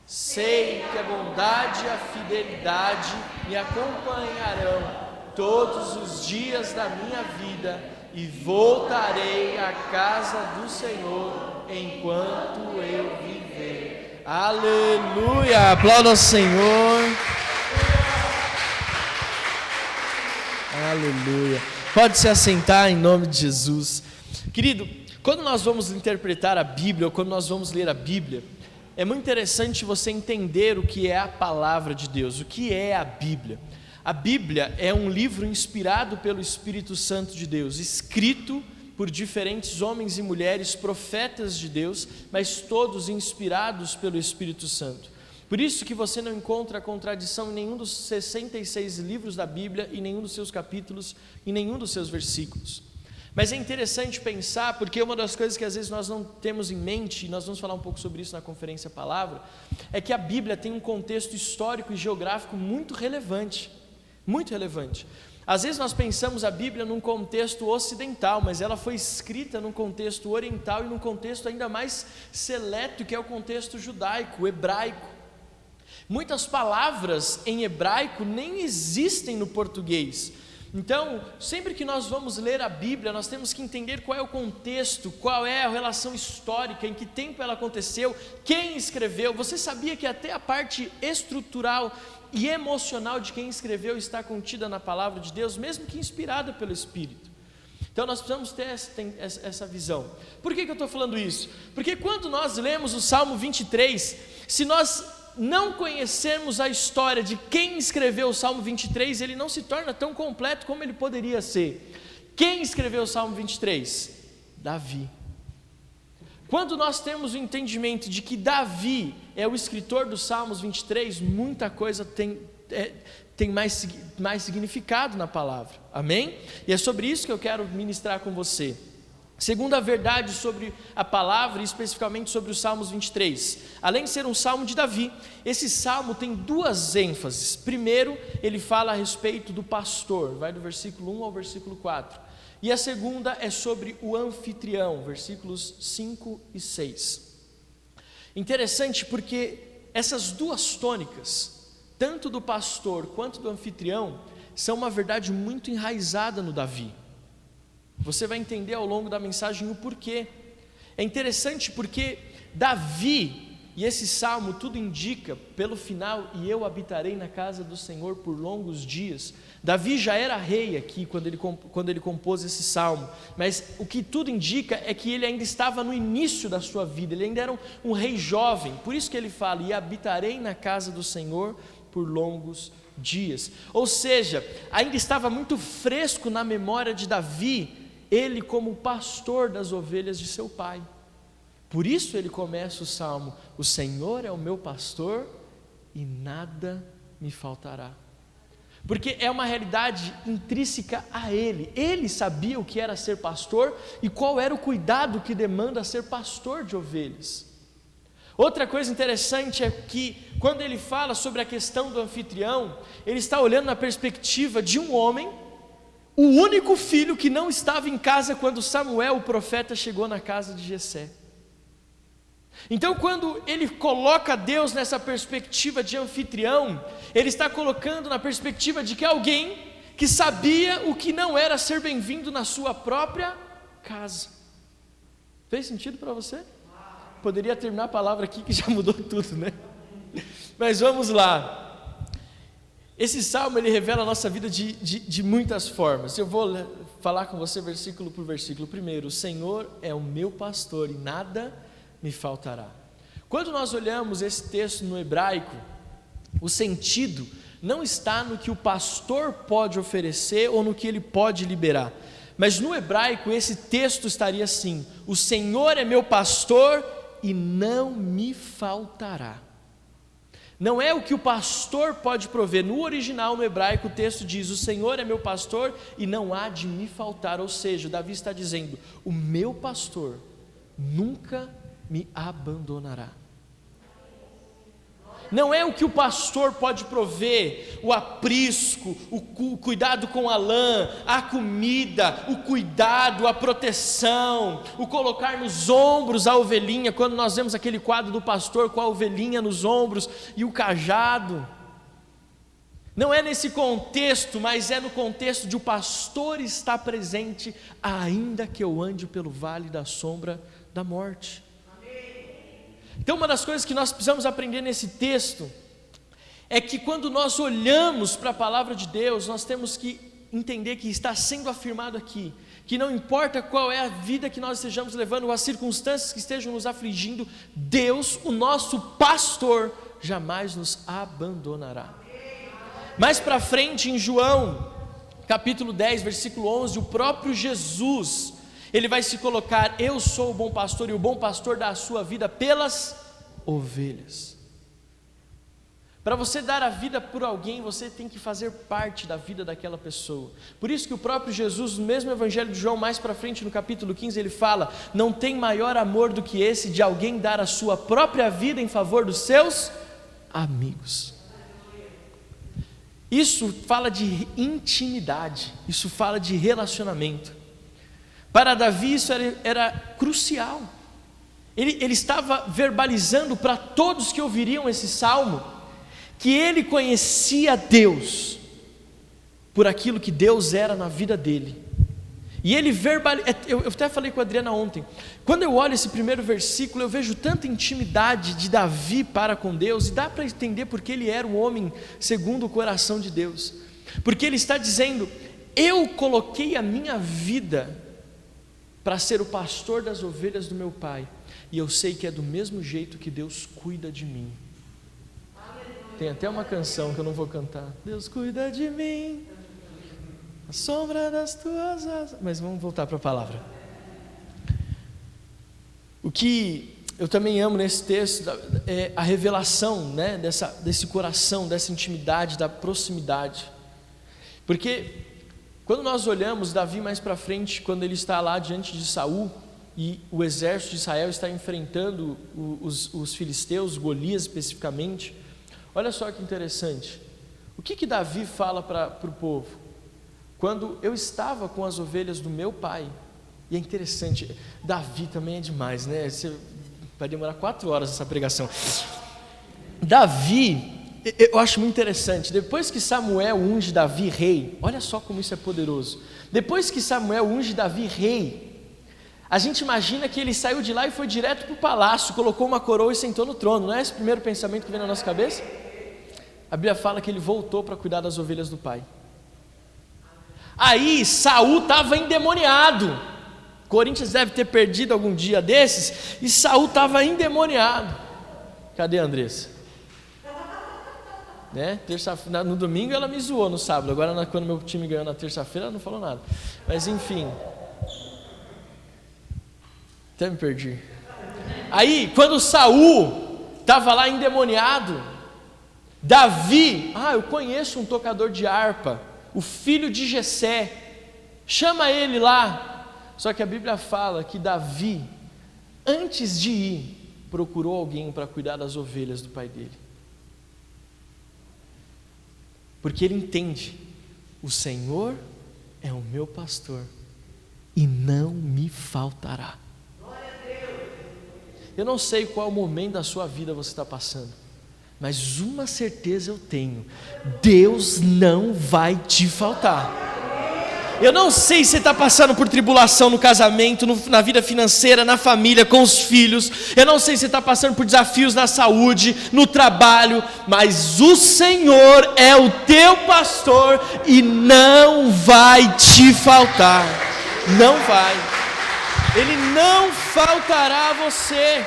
Sei que a bondade e a fidelidade me acompanharão todos os dias da minha vida, e voltarei à casa do Senhor enquanto eu viver. Aleluia! Aplauda ao Senhor. Aleluia. Pode se assentar em nome de Jesus. Querido, quando nós vamos interpretar a Bíblia, ou quando nós vamos ler a Bíblia, é muito interessante você entender o que é a palavra de Deus, o que é a Bíblia. A Bíblia é um livro inspirado pelo Espírito Santo de Deus, escrito por diferentes homens e mulheres, profetas de Deus, mas todos inspirados pelo Espírito Santo. Por isso que você não encontra contradição em nenhum dos 66 livros da Bíblia, em nenhum dos seus capítulos, em nenhum dos seus versículos. Mas é interessante pensar, porque uma das coisas que às vezes nós não temos em mente, e nós vamos falar um pouco sobre isso na conferência Palavra, é que a Bíblia tem um contexto histórico e geográfico muito relevante, muito relevante. Às vezes nós pensamos a Bíblia num contexto ocidental, mas ela foi escrita num contexto oriental e num contexto ainda mais seleto, que é o contexto judaico, hebraico. Muitas palavras em hebraico nem existem no português. Então, sempre que nós vamos ler a Bíblia, nós temos que entender qual é o contexto, qual é a relação histórica, em que tempo ela aconteceu, quem escreveu. Você sabia que até a parte estrutural e emocional de quem escreveu está contida na palavra de Deus, mesmo que inspirada pelo Espírito? Então nós precisamos ter essa visão. Por que eu estou falando isso? Porque quando nós lemos o Salmo 23, se nós não conhecermos a história de quem escreveu o Salmo 23, ele não se torna tão completo como ele poderia ser. Quem escreveu o Salmo 23? Davi. Quando nós temos o entendimento de que Davi é o escritor dos Salmos 23, muita coisa tem mais significado na palavra, amém? E é sobre isso que eu quero ministrar com você. Segunda verdade sobre a palavra, e especificamente sobre os Salmos 23, além de ser um salmo de Davi, esse salmo tem duas ênfases. Primeiro, ele fala a respeito do pastor, vai do versículo 1 ao versículo 4, e a segunda é sobre o anfitrião, versículos 5 e 6. Interessante porque essas duas tônicas, tanto do pastor quanto do anfitrião, são uma verdade muito enraizada no Davi. Você vai entender ao longo da mensagem o porquê. É interessante porque Davi, e esse salmo tudo indica, pelo final, e eu habitarei na casa do Senhor por longos dias. Davi já era rei aqui quando ele compôs esse salmo, mas o que tudo indica é que ele ainda estava no início da sua vida, ele ainda era um rei jovem, por isso que ele fala, e habitarei na casa do Senhor por longos dias. Ou seja, ainda estava muito fresco na memória de Davi, ele como pastor das ovelhas de seu pai. Por isso ele começa o salmo: o Senhor é o meu pastor e nada me faltará. Porque é uma realidade intrínseca a ele. Ele sabia o que era ser pastor e qual era o cuidado que demanda ser pastor de ovelhas. Outra coisa interessante é que quando ele fala sobre a questão do anfitrião, ele está olhando na perspectiva de um homem, o único filho que não estava em casa quando Samuel, o profeta, chegou na casa de Jessé. Então, quando ele coloca Deus nessa perspectiva de anfitrião, ele está colocando na perspectiva de que alguém que sabia o que não era ser bem-vindo na sua própria casa. Fez sentido para você? Poderia terminar a palavra aqui que já mudou tudo, né? Mas vamos lá. Esse salmo, ele revela a nossa vida de muitas formas. Eu vou falar com você versículo por versículo. Primeiro: o Senhor é o meu pastor e nada me faltará. Quando nós olhamos esse texto no hebraico, o sentido não está no que o pastor pode oferecer ou no que ele pode liberar, mas no hebraico esse texto estaria assim: o Senhor é meu pastor e não me faltará. Não é o que o pastor pode prover. No original, no hebraico, o texto diz: o Senhor é meu pastor e não há de me faltar. Ou seja, Davi está dizendo: o meu pastor nunca me abandonará. Não é o que o pastor pode prover, o aprisco, o cuidado com a lã, a comida, o cuidado, a proteção, o colocar nos ombros a ovelhinha, quando nós vemos aquele quadro do pastor com a ovelhinha nos ombros e o cajado. Não é nesse contexto, mas é no contexto de o pastor estar presente, ainda que eu ande pelo vale da sombra da morte. Então, uma das coisas que nós precisamos aprender nesse texto é que quando nós olhamos para a palavra de Deus, nós temos que entender que está sendo afirmado aqui, que não importa qual é a vida que nós estejamos levando, ou as circunstâncias que estejam nos afligindo, Deus, o nosso pastor, jamais nos abandonará. Mais para frente em João, capítulo 10, versículo 11, o próprio Jesus, ele vai se colocar: eu sou o bom pastor e o bom pastor dá a sua vida pelas ovelhas. Para você dar a vida por alguém, você tem que fazer parte da vida daquela pessoa. Por isso que o próprio Jesus, no mesmo evangelho de João, mais para frente no capítulo 15, ele fala: não tem maior amor do que esse, de alguém dar a sua própria vida em favor dos seus amigos. Isso fala de intimidade, isso fala de relacionamento. Para Davi isso era crucial. Ele estava verbalizando para todos que ouviriam esse salmo, que ele conhecia Deus, por aquilo que Deus era na vida dele. E ele eu até falei com a Adriana ontem, quando eu olho esse primeiro versículo, eu vejo tanta intimidade de Davi para com Deus, e dá para entender porque ele era um homem segundo o coração de Deus, porque ele está dizendo: eu coloquei a minha vida para ser o pastor das ovelhas do meu pai, e eu sei que é do mesmo jeito que Deus cuida de mim. Tem até uma canção que eu não vou cantar: Deus cuida de mim, a sombra das tuas asas. Mas vamos voltar para a palavra. O que eu também amo nesse texto é a revelação, né, desse coração, dessa intimidade, da proximidade. Porque quando nós olhamos Davi mais para frente, quando ele está lá diante de Saul, e o exército de Israel está enfrentando os filisteus, Golias especificamente, olha só que interessante. O que Davi fala para o povo? Quando eu estava com as ovelhas do meu pai. E é interessante, Davi também é demais, né? Vai demorar 4 horas essa pregação. Davi, eu acho muito interessante, depois que Samuel unge Davi rei, olha só como isso é poderoso. Depois que Samuel unge Davi rei, a gente imagina que ele saiu de lá e foi direto para o palácio, colocou uma coroa e sentou no trono. Não é esse o primeiro pensamento que vem na nossa cabeça? A Bíblia fala que ele voltou para cuidar das ovelhas do pai. Aí Saul estava endemoniado. Corinthians deve ter perdido algum dia desses, e Saul estava endemoniado. Cadê a Andressa? Né? No domingo ela me zoou, no sábado. Agora quando meu time ganhou na terça-feira, ela não falou nada. Mas enfim, até me perdi. Aí, quando Saul estava lá endemoniado, Davi, eu conheço um tocador de harpa, o filho de Jessé, chama ele lá. Só que a Bíblia fala que Davi, antes de ir, procurou alguém para cuidar das ovelhas do pai dele. Porque ele entende, o Senhor é o meu pastor e não me faltará. Eu não sei qual momento da sua vida você está passando, mas uma certeza eu tenho: Deus não vai te faltar. Eu não sei se você está passando por tribulação no casamento, na vida financeira, na família, com os filhos. Eu não sei se você está passando por desafios na saúde, no trabalho, mas o Senhor é o teu pastor e não vai te faltar. Não vai. Ele não faltará a você.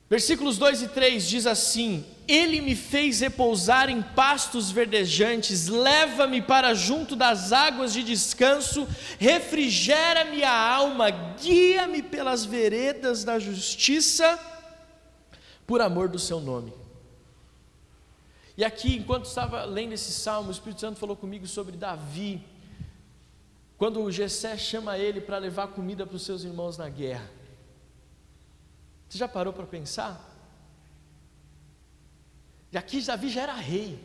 Versículos 2 e 3 diz assim: Ele me fez repousar em pastos verdejantes, leva-me para junto das águas de descanso, refrigera-me a alma, guia-me pelas veredas da justiça, por amor do seu nome. E aqui, enquanto estava lendo esse salmo, o Espírito Santo falou comigo sobre Davi, quando o Jessé chama ele para levar comida para os seus irmãos na guerra. Você já parou para pensar? E aqui Davi já era rei,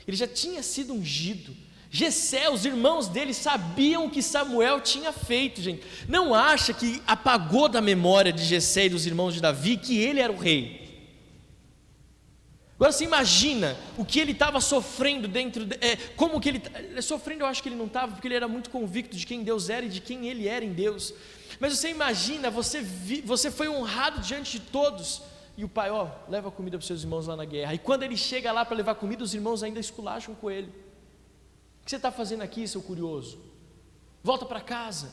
ele já tinha sido ungido. Jessé, os irmãos dele sabiam o que Samuel tinha feito, gente. Não acha que apagou da memória de Jessé e dos irmãos de Davi que ele era o rei. Agora você imagina o que ele estava sofrendo dentro, como que ele sofrendo, eu acho que ele não estava, porque ele era muito convicto de quem Deus era e de quem ele era em Deus. Mas você imagina, você foi honrado diante de todos, e o pai, leva comida para os seus irmãos lá na guerra. E quando ele chega lá para levar comida, os irmãos ainda esculacham com ele. O que você está fazendo aqui, seu curioso? Volta para casa.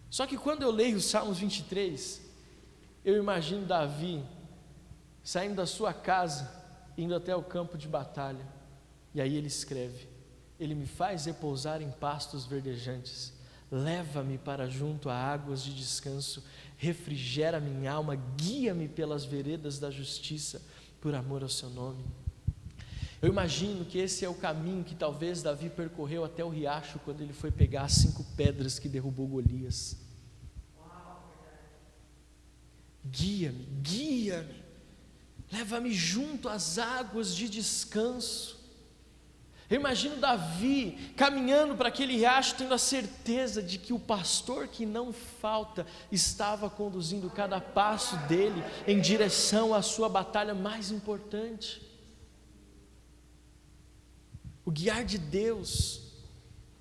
Só que quando eu leio os Salmos 23, eu imagino Davi saindo da sua casa, indo até o campo de batalha. E aí ele escreve: Ele me faz repousar em pastos verdejantes, leva-me para junto a águas de descanso, refrigera minha alma, guia-me pelas veredas da justiça, por amor ao seu nome. Eu imagino que esse é o caminho que talvez Davi percorreu até o riacho, quando ele foi pegar as 5 pedras que derrubou Golias. Guia-me, guia-me, leva-me junto às águas de descanso. Eu imagino Davi caminhando para aquele riacho, tendo a certeza de que o pastor que não falta estava conduzindo cada passo dele em direção à sua batalha mais importante. O guiar de Deus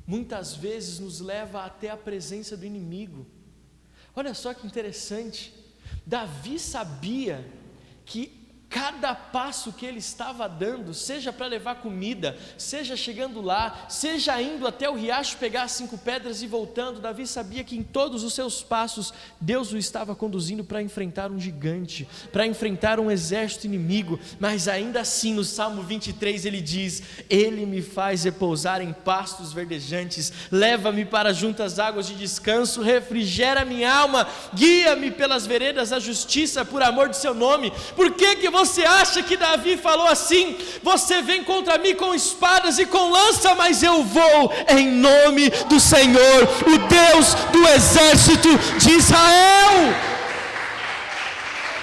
muitas vezes nos leva até a presença do inimigo. Olha só que interessante, Davi sabia que cada passo que ele estava dando, seja para levar comida, seja chegando lá, seja indo até o riacho pegar as 5 pedras e voltando, Davi sabia que em todos os seus passos, Deus o estava conduzindo para enfrentar um gigante, para enfrentar um exército inimigo. Mas ainda assim, no Salmo 23 ele diz: Ele me faz repousar em pastos verdejantes, leva-me para junto às águas de descanso, refrigera minha alma, guia-me pelas veredas da justiça, por amor de seu nome. Por que você acha que Davi falou assim? Você vem contra mim com espadas e com lança, mas eu vou em nome do Senhor, o Deus do exército de Israel.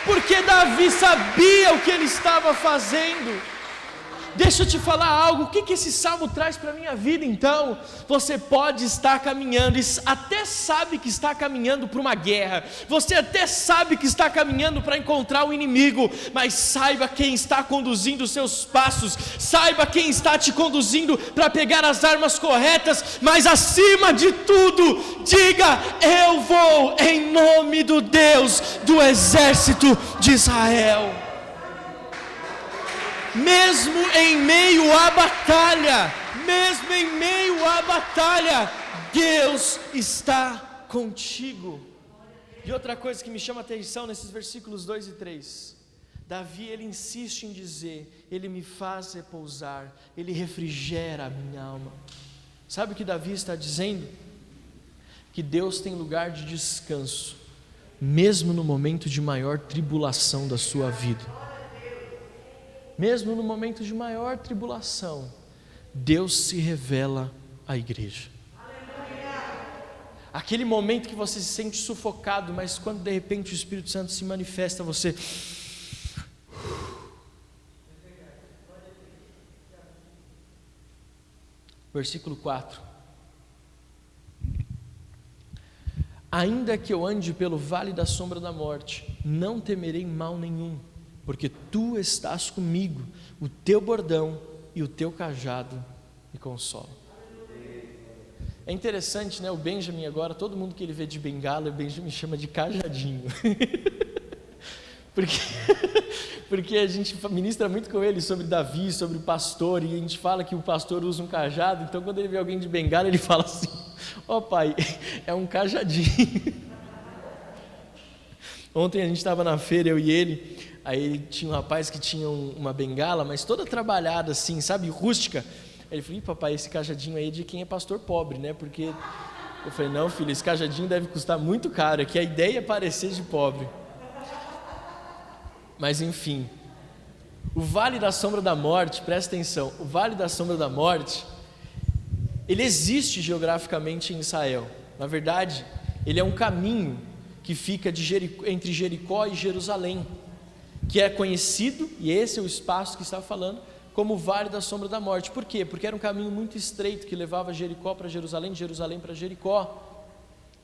Porque Davi sabia o que ele estava fazendo. Deixa eu te falar algo, o que esse salmo traz para a minha vida então? Você pode estar caminhando, e até sabe que está caminhando para uma guerra, você até sabe que está caminhando para encontrar um inimigo, mas saiba quem está conduzindo os seus passos, saiba quem está te conduzindo para pegar as armas corretas, mas acima de tudo, diga: eu vou em nome do Deus do exército de Israel. Mesmo em meio à batalha, Deus está contigo. E outra coisa que me chama a atenção nesses versículos 2 e 3, Davi ele insiste em dizer: Ele me faz repousar, Ele refrigera a minha alma. Sabe o que Davi está dizendo? que Deus tem lugar de descanso, mesmo no momento de maior tribulação da sua vida. Mesmo no momento de maior tribulação, Deus se revela à igreja. Aquele momento que você se sente sufocado, mas quando de repente o Espírito Santo se manifesta, você... Versículo 4. Ainda que eu ande pelo vale da sombra da morte, não temerei mal nenhum, porque tu estás comigo, o teu bordão e o teu cajado me consolam. É interessante, né? O Benjamin agora, todo mundo que ele vê de bengala, o Benjamin chama de cajadinho. Porque a gente ministra muito com ele sobre Davi, sobre o pastor, e a gente fala que o pastor usa um cajado, então quando ele vê alguém de bengala, ele fala assim: ó pai, é um cajadinho. Ontem a gente estava na feira, eu e ele, aí tinha um rapaz que tinha uma bengala, mas toda trabalhada assim, sabe, rústica. Ele falou: papai, esse cajadinho aí é de quem é pastor pobre, né? Porque eu falei: não, filho, esse cajadinho deve custar muito caro, é que a ideia é parecer de pobre. Mas enfim, o Vale da Sombra da Morte, presta atenção, o Vale da Sombra da Morte, ele existe geograficamente em Israel. Na verdade, ele é um caminho que fica entre Jericó e Jerusalém, que é conhecido, e esse é o espaço que está falando, como o Vale da Sombra da Morte. Por quê? Porque era um caminho muito estreito que levava Jericó para Jerusalém, de Jerusalém para Jericó.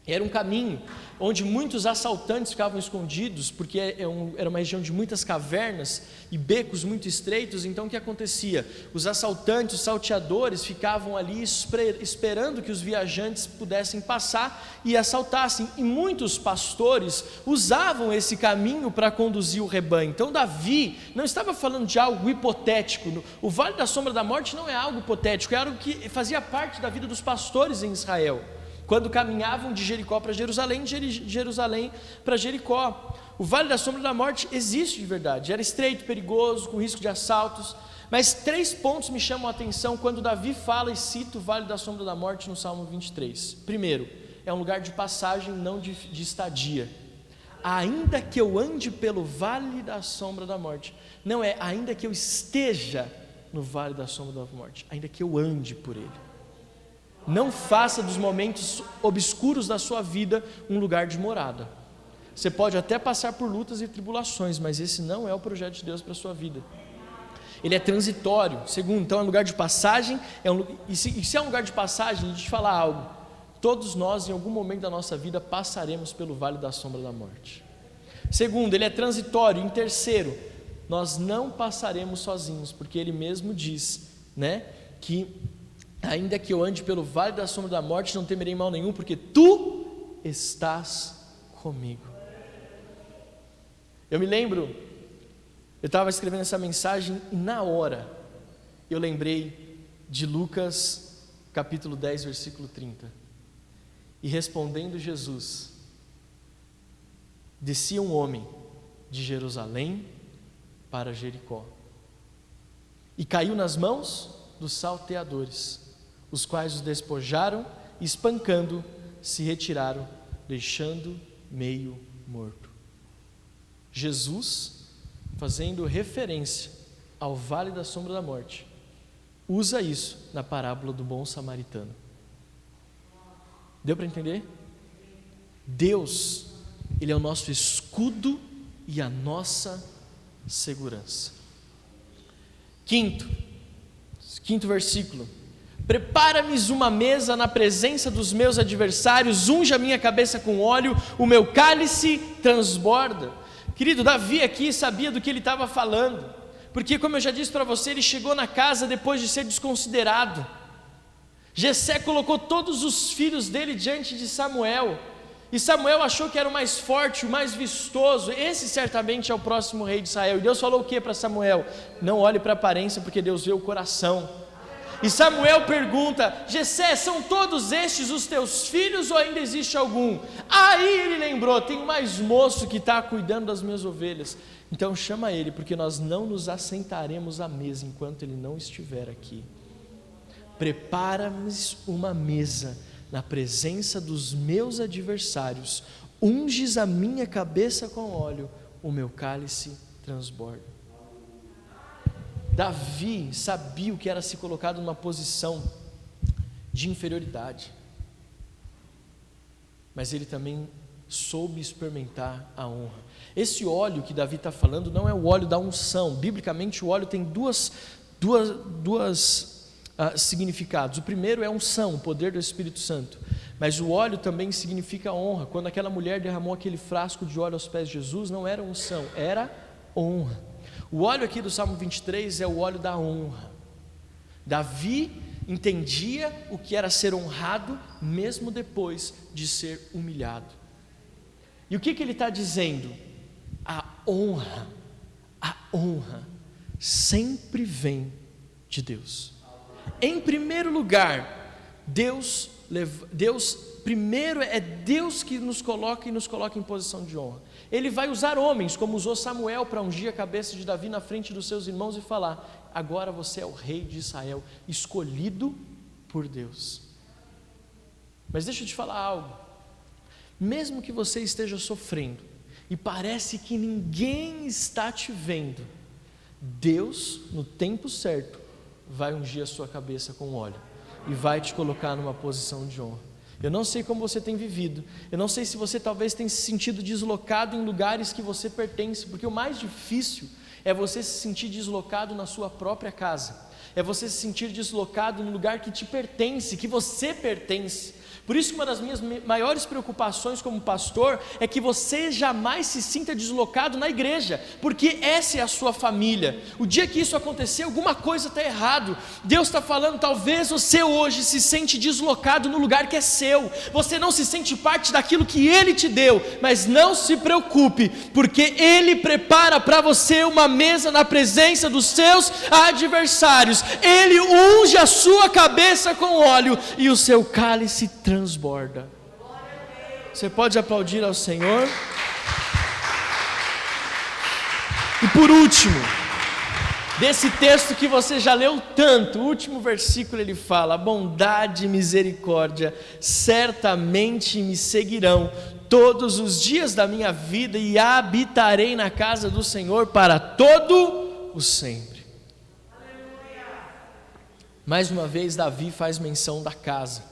Era um caminho onde muitos assaltantes ficavam escondidos, porque era uma região de muitas cavernas e becos muito estreitos. Então o que acontecia? Os assaltantes, os salteadores ficavam ali esperando que os viajantes pudessem passar e assaltassem, e muitos pastores usavam esse caminho para conduzir o rebanho. Então Davi não estava falando de algo hipotético. O Vale da Sombra da Morte não é algo hipotético, é algo que fazia parte da vida dos pastores em Israel, quando caminhavam de Jericó para Jerusalém, de Jerusalém para Jericó. O Vale da Sombra da Morte existe de verdade, era estreito, perigoso, com risco de assaltos, mas 3 pontos me chamam a atenção quando Davi fala e cita o Vale da Sombra da Morte no Salmo 23. Primeiro, é um lugar de passagem, não de estadia. Ainda que eu ande pelo Vale da Sombra da Morte, não é ainda que eu esteja no Vale da Sombra da Morte, ainda que eu ande por ele. Não faça dos momentos obscuros da sua vida um lugar de morada. Você pode até passar por lutas e tribulações, mas esse não é o projeto de Deus para a sua vida. Ele é transitório. Segundo, então é um lugar de passagem. E se é um lugar de passagem, deixa eu te falar algo. Todos nós, em algum momento da nossa vida, passaremos pelo Vale da Sombra da Morte. Segundo, ele é transitório. Em terceiro, nós não passaremos sozinhos, porque ele mesmo diz, né, que ainda que eu ande pelo Vale da Sombra da Morte, não temerei mal nenhum, porque tu estás comigo. Eu me lembro, eu estava escrevendo essa mensagem e na hora eu lembrei de Lucas capítulo 10, versículo 30. E respondendo Jesus, descia um homem de Jerusalém para Jericó e caiu nas mãos dos salteadores, os quais os despojaram e, espancando, se retiraram, deixando meio morto. Jesus, fazendo referência ao Vale da Sombra da Morte, usa isso na parábola do bom samaritano. Deu para entender? Deus, Ele é o nosso escudo e a nossa segurança. Quinto versículo: prepara-me uma mesa na presença dos meus adversários, unge a minha cabeça com óleo, o meu cálice transborda. Querido, Davi aqui sabia do que ele estava falando, porque como eu já disse para você, ele chegou na casa depois de ser desconsiderado. Jessé colocou todos os filhos dele diante de Samuel, e Samuel achou que era o mais forte, o mais vistoso. Esse certamente é o próximo rei de Israel. E Deus falou o que para Samuel? Não olhe para a aparência, porque Deus vê o coração. E Samuel pergunta: Jessé, são todos estes os teus filhos ou ainda existe algum? Aí ele lembrou: tem mais moço que está cuidando das minhas ovelhas. Então chama ele, porque nós não nos assentaremos à mesa enquanto ele não estiver aqui. Prepara-me uma mesa na presença dos meus adversários, unges a minha cabeça com óleo, o meu cálice transborda. Davi sabia o que era se colocado numa posição de inferioridade, mas ele também soube experimentar a honra. Esse óleo que Davi está falando não é o óleo da unção. Biblicamente, o óleo tem dois significados. O primeiro é unção, o poder do Espírito Santo. Mas o óleo também significa honra. Quando aquela mulher derramou aquele frasco de óleo aos pés de Jesus, não era unção, era honra. O óleo aqui do Salmo 23 é o óleo da honra. Davi entendia o que era ser honrado, mesmo depois de ser humilhado. E o que ele está dizendo? A honra sempre vem de Deus. Em primeiro lugar, Deus primeiro é Deus que nos coloca em posição de honra. Ele vai usar homens, como usou Samuel para ungir a cabeça de Davi na frente dos seus irmãos e falar: agora você é o rei de Israel, escolhido por Deus. Mas deixa eu te falar algo. Mesmo que você esteja sofrendo e parece que ninguém está te vendo, Deus, no tempo certo, vai ungir a sua cabeça com óleo e vai te colocar numa posição de honra. Eu não sei como você tem vivido, eu não sei se você talvez tenha se sentido deslocado em lugares que você pertence, porque o mais difícil é você se sentir deslocado na sua própria casa, é você se sentir deslocado no lugar que te pertence, que você pertence. Por isso que uma das minhas maiores preocupações como pastor é que você jamais se sinta deslocado na igreja, porque essa é a sua família. O dia que isso acontecer, alguma coisa está errado. Deus está falando, talvez você hoje se sente deslocado no lugar que é seu, você não se sente parte daquilo que Ele te deu, mas não se preocupe, porque Ele prepara para você uma mesa na presença dos seus adversários. Ele unge a sua cabeça com óleo e o seu cálice transborda. Você pode aplaudir ao Senhor? E por último, desse texto que você já leu tanto, o último versículo ele fala: bondade e misericórdia certamente me seguirão todos os dias da minha vida, e habitarei na casa do Senhor para todo o sempre. Mais uma vez Davi faz menção da casa.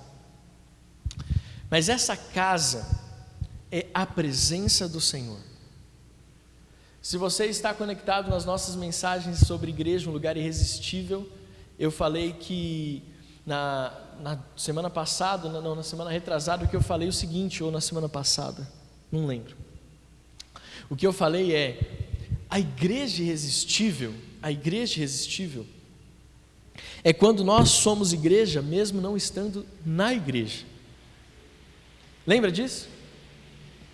Mas essa casa é a presença do Senhor. Se você está conectado nas nossas mensagens sobre igreja, um lugar irresistível, eu falei que na semana passada, não, na semana retrasada, o que eu falei é o seguinte, ou na semana passada, não lembro. O que eu falei é: a igreja irresistível é quando nós somos igreja, mesmo não estando na igreja. Lembra disso?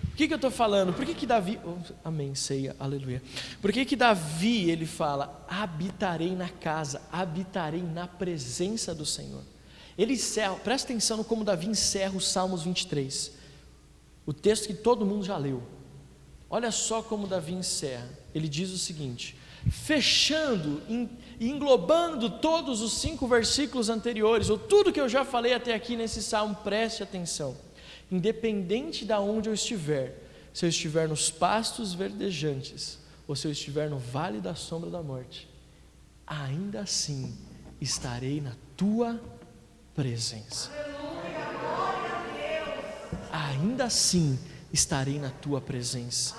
O que eu estou falando? Por que Davi, amém, ceia, aleluia. Por que Davi, ele fala: habitarei na casa, habitarei na presença do Senhor? Ele encerra, presta atenção no como Davi encerra os Salmos 23, o texto que todo mundo já leu. Olha só como Davi encerra. Ele diz o seguinte, fechando e englobando todos os 5 versículos anteriores, ou tudo que eu já falei até aqui nesse salmo, preste atenção. Independente de onde eu estiver, se eu estiver nos pastos verdejantes, ou se eu estiver no vale da sombra da morte, ainda assim estarei na tua presença. Ainda assim estarei na tua presença,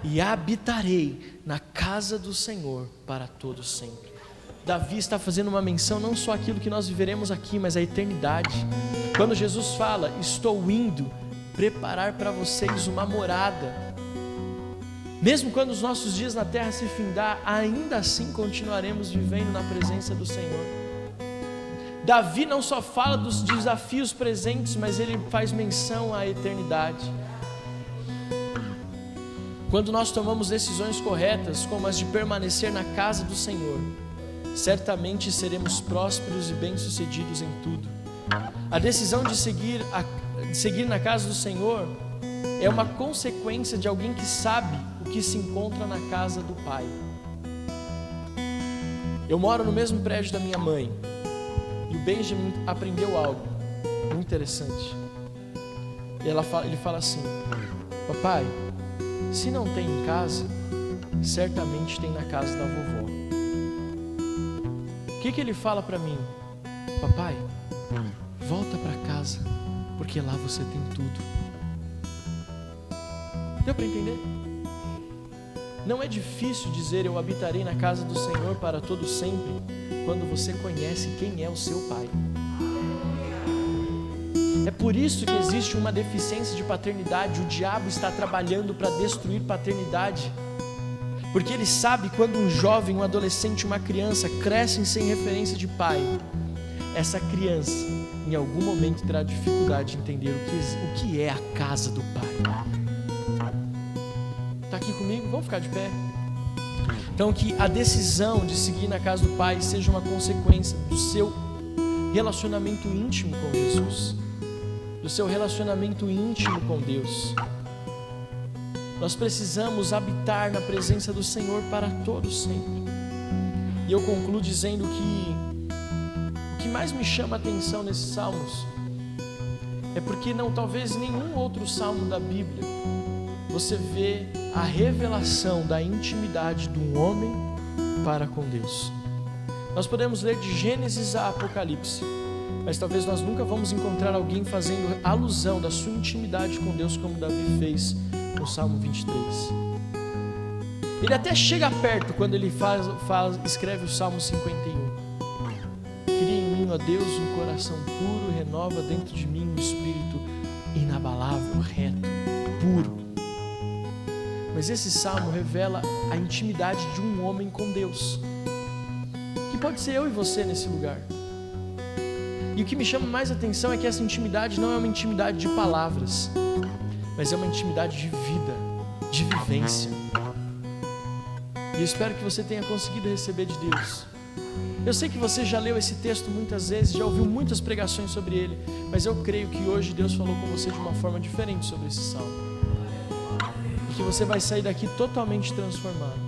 e habitarei na casa do Senhor para todo sempre. Davi está fazendo uma menção não só àquilo que nós viveremos aqui, mas à eternidade. Quando Jesus fala: estou indo preparar para vocês uma morada, mesmo quando os nossos dias na terra se findar, ainda assim continuaremos vivendo na presença do Senhor. Davi não só fala dos desafios presentes, mas ele faz menção à eternidade. Quando nós tomamos decisões corretas, como as de permanecer na casa do Senhor, certamente seremos prósperos e bem-sucedidos em tudo. A decisão de seguir na casa do Senhor é uma consequência de alguém que sabe o que se encontra na casa do Pai. Eu moro no mesmo prédio da minha mãe, e o Benjamin aprendeu algo. muito interessante. Ele fala assim: papai, se não tem em casa, certamente tem na casa da vovó. O que ele fala para mim? Papai, volta para casa, porque lá você tem tudo. Deu para entender? Não é difícil dizer eu habitarei na casa do Senhor para todo sempre, quando você conhece quem é o seu pai. É por isso que existe uma deficiência de paternidade. O diabo está trabalhando para destruir paternidade, porque ele sabe quando um jovem, um adolescente, uma criança crescem sem referência de pai, essa criança em algum momento terá dificuldade de entender o que é a casa do pai. Está aqui comigo? Vamos ficar de pé? Então, que a decisão de seguir na casa do pai seja uma consequência do seu relacionamento íntimo com Jesus, do seu relacionamento íntimo com Deus. Nós precisamos habitar na presença do Senhor para todo sempre. E eu concluo dizendo que o que mais me chama a atenção nesses salmos é porque talvez nenhum outro salmo da Bíblia você vê a revelação da intimidade de um homem para com Deus. Nós podemos ler de Gênesis a Apocalipse, mas talvez nós nunca vamos encontrar alguém fazendo alusão da sua intimidade com Deus como Davi fez no Salmo 23. Ele até chega perto quando ele escreve o Salmo 51. Cria em mim, ó Deus, um coração puro, renova dentro de mim um espírito inabalável, reto, puro. Mas esse salmo revela a intimidade de um homem com Deus, que pode ser eu e você nesse lugar. E o que me chama mais atenção é que essa intimidade não é uma intimidade de palavras, mas é uma intimidade de vida, de vivência. E eu espero que você tenha conseguido receber de Deus. Eu sei que você já leu esse texto muitas vezes, já ouviu muitas pregações sobre ele, mas eu creio que hoje Deus falou com você de uma forma diferente sobre esse salmo. Que você vai sair daqui totalmente transformado.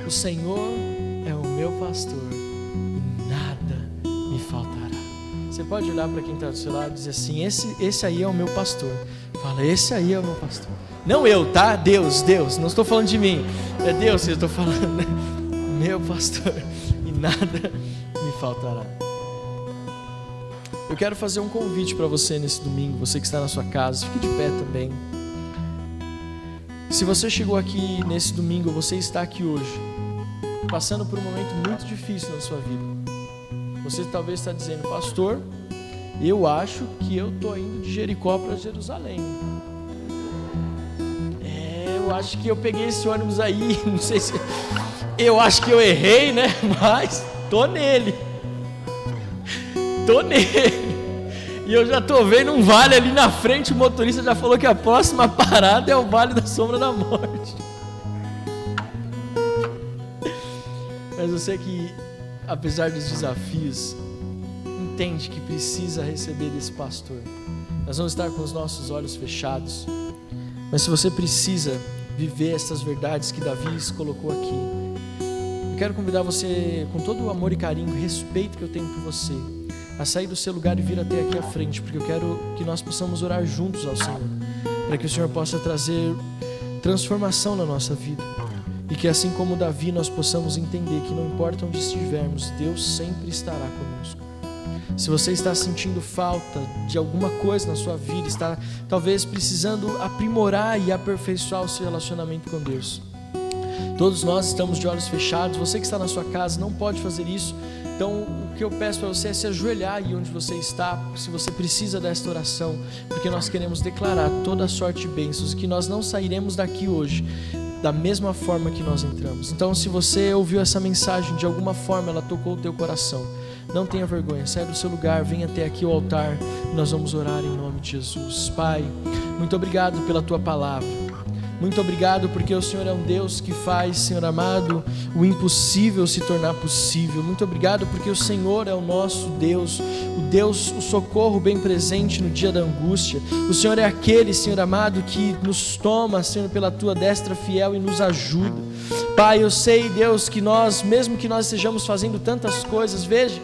O Senhor é o meu pastor e nada me faltará. Você pode olhar para quem está do seu lado e dizer assim: esse aí é o meu pastor. Fala, esse aí é o meu pastor. Não eu, tá? Deus, não estou falando de mim. É Deus que eu estou falando. Meu pastor e nada me faltará. Eu quero fazer um convite para você nesse domingo, você que está na sua casa, fique de pé também. Se você chegou aqui nesse domingo, você está aqui hoje, passando por um momento muito difícil na sua vida. Você talvez está dizendo: pastor, eu acho que eu estou indo de Jericó para Jerusalém. Eu acho que eu peguei esse ônibus aí, não sei se... Eu acho que eu errei, né? Mas tô nele. E eu já estou vendo um vale ali na frente. O motorista já falou que a próxima parada é o Vale da Sombra da Morte. Mas eu sei que, apesar dos desafios, entende que precisa receber desse pastor. Nós vamos estar com os nossos olhos fechados, mas se você precisa viver essas verdades que Davi colocou aqui, eu quero convidar você, com todo o amor e carinho, respeito que eu tenho por você, a sair do seu lugar e vir até aqui à frente, porque eu quero que nós possamos orar juntos ao Senhor, para que o Senhor possa trazer transformação na nossa vida, e que assim como Davi nós possamos entender que não importa onde estivermos, Deus sempre estará conosco. Se você está sentindo falta de alguma coisa na sua vida, está talvez precisando aprimorar e aperfeiçoar o seu relacionamento com Deus, todos nós estamos de olhos fechados. Você que está na sua casa não pode fazer isso, então o que eu peço para você é se ajoelhar aí onde você está, se você precisa desta oração, porque nós queremos declarar toda a sorte de bênçãos, e que nós não sairemos daqui hoje da mesma forma que nós entramos. Então, se você ouviu essa mensagem, de alguma forma ela tocou o teu coração, não tenha vergonha, saia do seu lugar, venha até aqui ao altar, e nós vamos orar em nome de Jesus. Pai, muito obrigado pela tua palavra, muito obrigado porque o Senhor é um Deus que faz, Senhor amado, o impossível se tornar possível. Muito obrigado porque o Senhor é o nosso Deus, o socorro bem presente no dia da angústia. O Senhor é aquele, Senhor amado, que nos toma, Senhor, pela tua destra fiel e nos ajuda. Pai, eu sei, Deus, que nós, mesmo que nós estejamos fazendo tantas coisas, veja,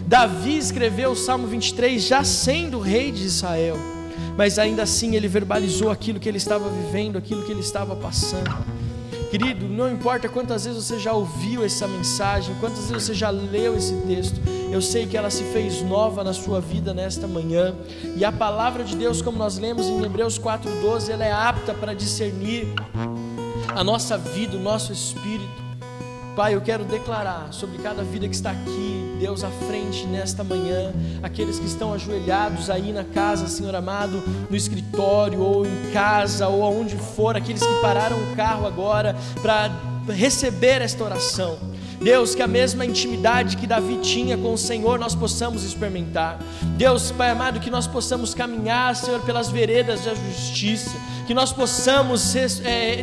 Davi escreveu o Salmo 23 já sendo rei de Israel, mas ainda assim ele verbalizou aquilo que ele estava vivendo, aquilo que ele estava passando. Querido, não importa quantas vezes você já ouviu essa mensagem, quantas vezes você já leu esse texto, eu sei que ela se fez nova na sua vida nesta manhã, e a palavra de Deus, como nós lemos em Hebreus 4:12, ela é apta para discernir a nossa vida, o nosso espírito. Pai, eu quero declarar sobre cada vida que está aqui, Deus à frente nesta manhã, aqueles que estão ajoelhados aí na casa, Senhor amado, no escritório ou em casa ou aonde for, aqueles que pararam o carro agora para receber esta oração. Deus, que a mesma intimidade que Davi tinha com o Senhor nós possamos experimentar. Deus, Pai amado, que nós possamos caminhar, Senhor, pelas veredas da justiça, que nós possamos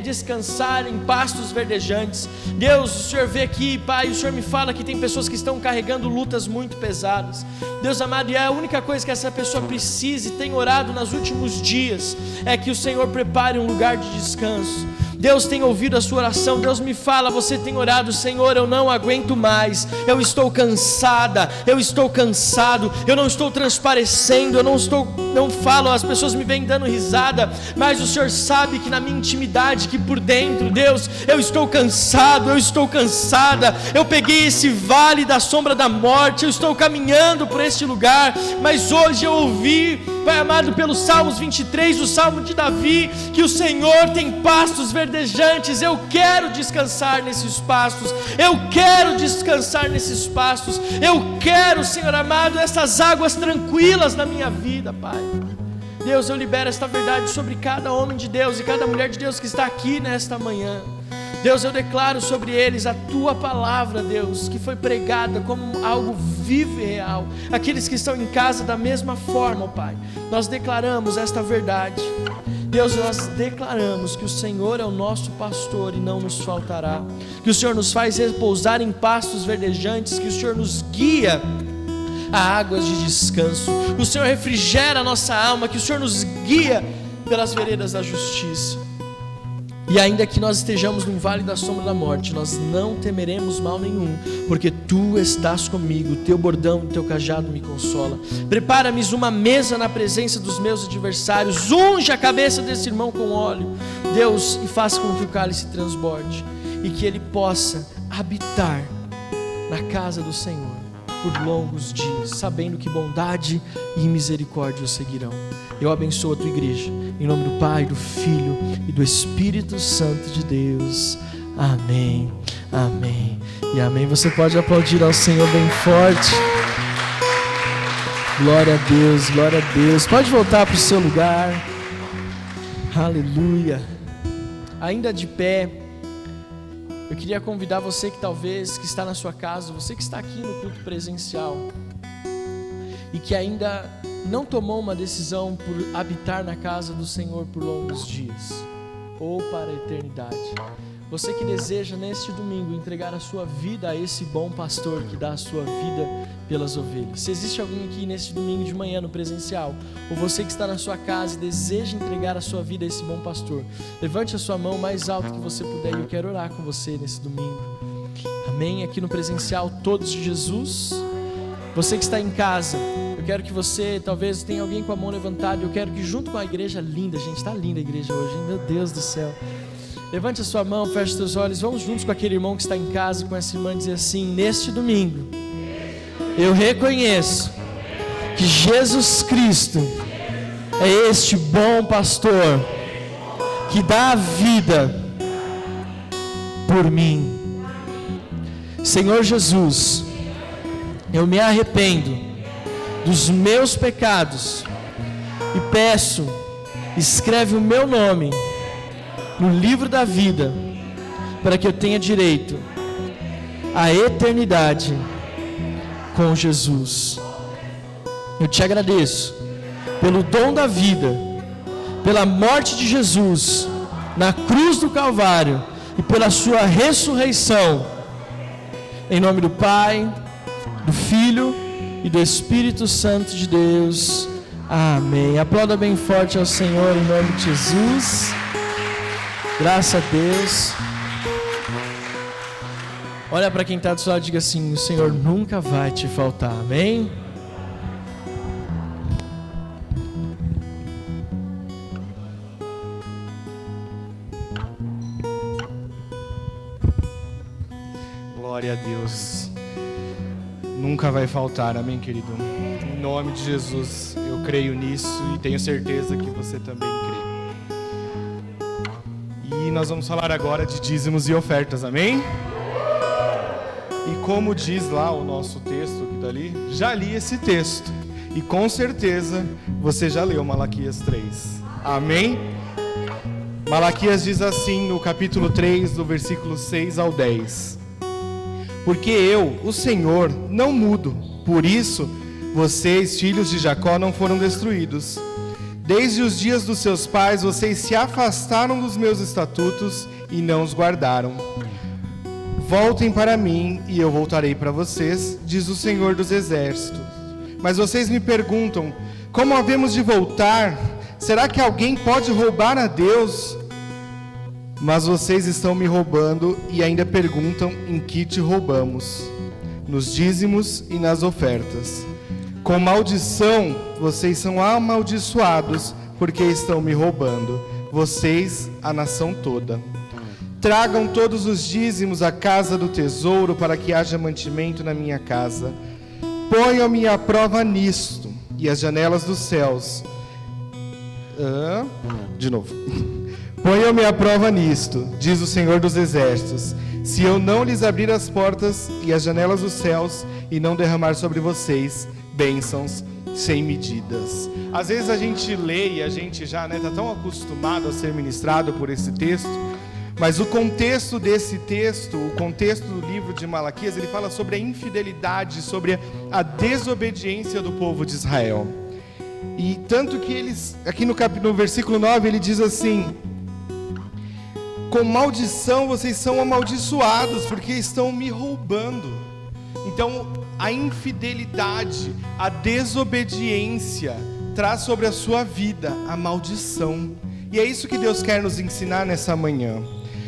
descansar em pastos verdejantes. Deus, o Senhor vê aqui, Pai, o Senhor me fala que tem pessoas que estão carregando lutas muito pesadas. Deus amado, e a única coisa que essa pessoa precisa e tem orado nos últimos dias é que o Senhor prepare um lugar de descanso. Deus tem ouvido a sua oração. Deus me fala, você tem orado: Senhor, eu não aguento mais, eu estou cansada, eu estou cansado, eu não estou transparecendo, eu não falo, as pessoas me vêm dando risada, mas o Senhor sabe que na minha intimidade, que por dentro, Deus, eu estou cansado, eu estou cansada, eu peguei esse vale da sombra da morte, eu estou caminhando por este lugar, mas hoje eu ouvi, Pai amado, pelo Salmos 23, o Salmo de Davi, que o Senhor tem pastos verdejantes. Eu quero descansar nesses pastos, eu quero descansar nesses pastos, eu quero, Senhor amado, essas águas tranquilas na minha vida, Pai. Deus, eu libero esta verdade sobre cada homem de Deus e cada mulher de Deus que está aqui nesta manhã. Deus, eu declaro sobre eles a Tua palavra, Deus, que foi pregada como algo vivo e real. Aqueles que estão em casa da mesma forma, Pai, nós declaramos esta verdade. Deus, nós declaramos que o Senhor é o nosso pastor e não nos faltará, que o Senhor nos faz repousar em pastos verdejantes, que o Senhor nos guia a águas de descanso, que o Senhor refrigera a nossa alma, que o Senhor nos guia pelas veredas da justiça. E ainda que nós estejamos num vale da sombra da morte, nós não temeremos mal nenhum, porque Tu estás comigo, Teu bordão e Teu cajado me consola. Prepara-me uma mesa na presença dos meus adversários, unge a cabeça desse irmão com óleo, Deus, e faça com que o cálice transborde, e que ele possa habitar na casa do Senhor por longos dias, sabendo que bondade e misericórdia o seguirão. Eu abençoo a Tua igreja, em nome do Pai, do Filho e do Espírito Santo de Deus. Amém, amém e amém. Você pode aplaudir ao Senhor bem forte. Glória a Deus, glória a Deus. Pode voltar para o seu lugar. Aleluia. Ainda de pé, eu queria convidar você que talvez que está na sua casa, você que está aqui no culto presencial e que ainda não tomou uma decisão por habitar na casa do Senhor por longos dias ou para a eternidade. Você que deseja neste domingo entregar a sua vida a esse bom pastor que dá a sua vida pelas ovelhas. Se existe alguém aqui neste domingo de manhã no presencial, ou você que está na sua casa e deseja entregar a sua vida a esse bom pastor, levante a sua mão mais alto que você puder e eu quero orar com você nesse domingo. Amém? Aqui no presencial, todos de Jesus. Você que está em casa, eu quero que você, talvez tenha alguém com a mão levantada, eu quero que junto com a igreja linda, gente, está linda a igreja hoje, hein? Meu Deus do céu. Levante a sua mão, feche os seus olhos, vamos juntos com aquele irmão que está em casa, com essa irmã, dizer assim: neste domingo, eu reconheço que Jesus Cristo é este bom pastor que dá a vida por mim. Senhor Jesus, eu me arrependo dos meus pecados e peço, escreve o meu nome no livro da vida, para que eu tenha direito à eternidade com Jesus. Eu te agradeço pelo dom da vida, pela morte de Jesus na cruz do Calvário e pela sua ressurreição, em nome do Pai, do Filho e do Espírito Santo de Deus. Amém. Aplauda bem forte ao Senhor em nome de Jesus. Graças a Deus. Olha para quem está do seu lado e diga assim: o Senhor nunca vai te faltar, amém? Glória a Deus. Nunca vai faltar, amém, querido? Em nome de Jesus, eu creio nisso e tenho certeza que você também crê. E nós vamos falar agora de dízimos e ofertas, amém? E como diz lá o nosso texto que está ali, já li esse texto e com certeza você já leu Malaquias 3, amém? Malaquias diz assim no capítulo 3, do versículo 6 ao 10: porque eu, o Senhor, não mudo, por isso vocês, filhos de Jacó, não foram destruídos. Desde os dias dos seus pais, vocês se afastaram dos meus estatutos e não os guardaram. Voltem para mim e eu voltarei para vocês, diz o Senhor dos Exércitos. Mas vocês me perguntam, como havemos de voltar? Será que alguém pode roubar a Deus? Mas vocês estão me roubando e ainda perguntam em que te roubamos: nos dízimos e nas ofertas. Com maldição, vocês são amaldiçoados, porque estão me roubando, vocês, a nação toda. Tragam todos os dízimos à casa do tesouro, para que haja mantimento na minha casa. Ponham-me à prova nisto, e as janelas dos céus... De novo. Ponham-me à prova nisto, diz o Senhor dos Exércitos, se eu não lhes abrir as portas e as janelas dos céus e não derramar sobre vocês bênçãos sem medidas. Às vezes a gente lê e a gente já está tão acostumado a ser ministrado por esse texto, mas o contexto desse texto, o contexto do livro de Malaquias, ele fala sobre a infidelidade, sobre a desobediência do povo de Israel. E tanto que eles, aqui no versículo 9, ele diz assim: com maldição vocês são amaldiçoados, porque estão me roubando. Então, a infidelidade, a desobediência traz sobre a sua vida a maldição. E é isso que Deus quer nos ensinar nessa manhã.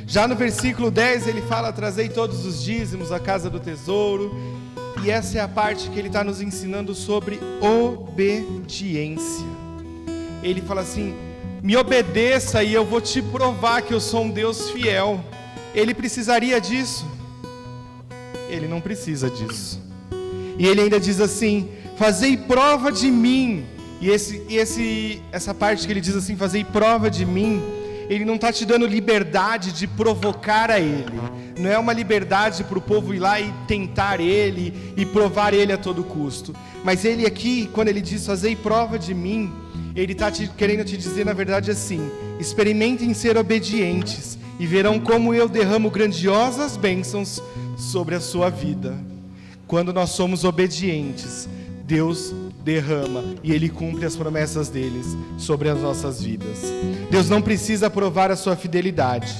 Já no versículo 10 ele fala: trazei todos os dízimos à casa do tesouro. E essa é a parte que ele está nos ensinando sobre obediência. Ele fala assim: me obedeça e eu vou te provar que eu sou um Deus fiel. Ele precisaria disso? Ele não precisa disso. E ele ainda diz assim: fazei prova de mim. E essa parte que ele diz assim, fazei prova de mim, ele não está te dando liberdade de provocar a ele. Não é uma liberdade para o povo ir lá e tentar ele e provar ele a todo custo. Mas ele aqui, quando ele diz fazei prova de mim, ele está querendo te dizer, na verdade, assim: experimentem ser obedientes e verão como eu derramo grandiosas bênçãos sobre a sua vida. Quando nós somos obedientes, Deus derrama e Ele cumpre as promessas deles sobre as nossas vidas. Deus não precisa provar a sua fidelidade,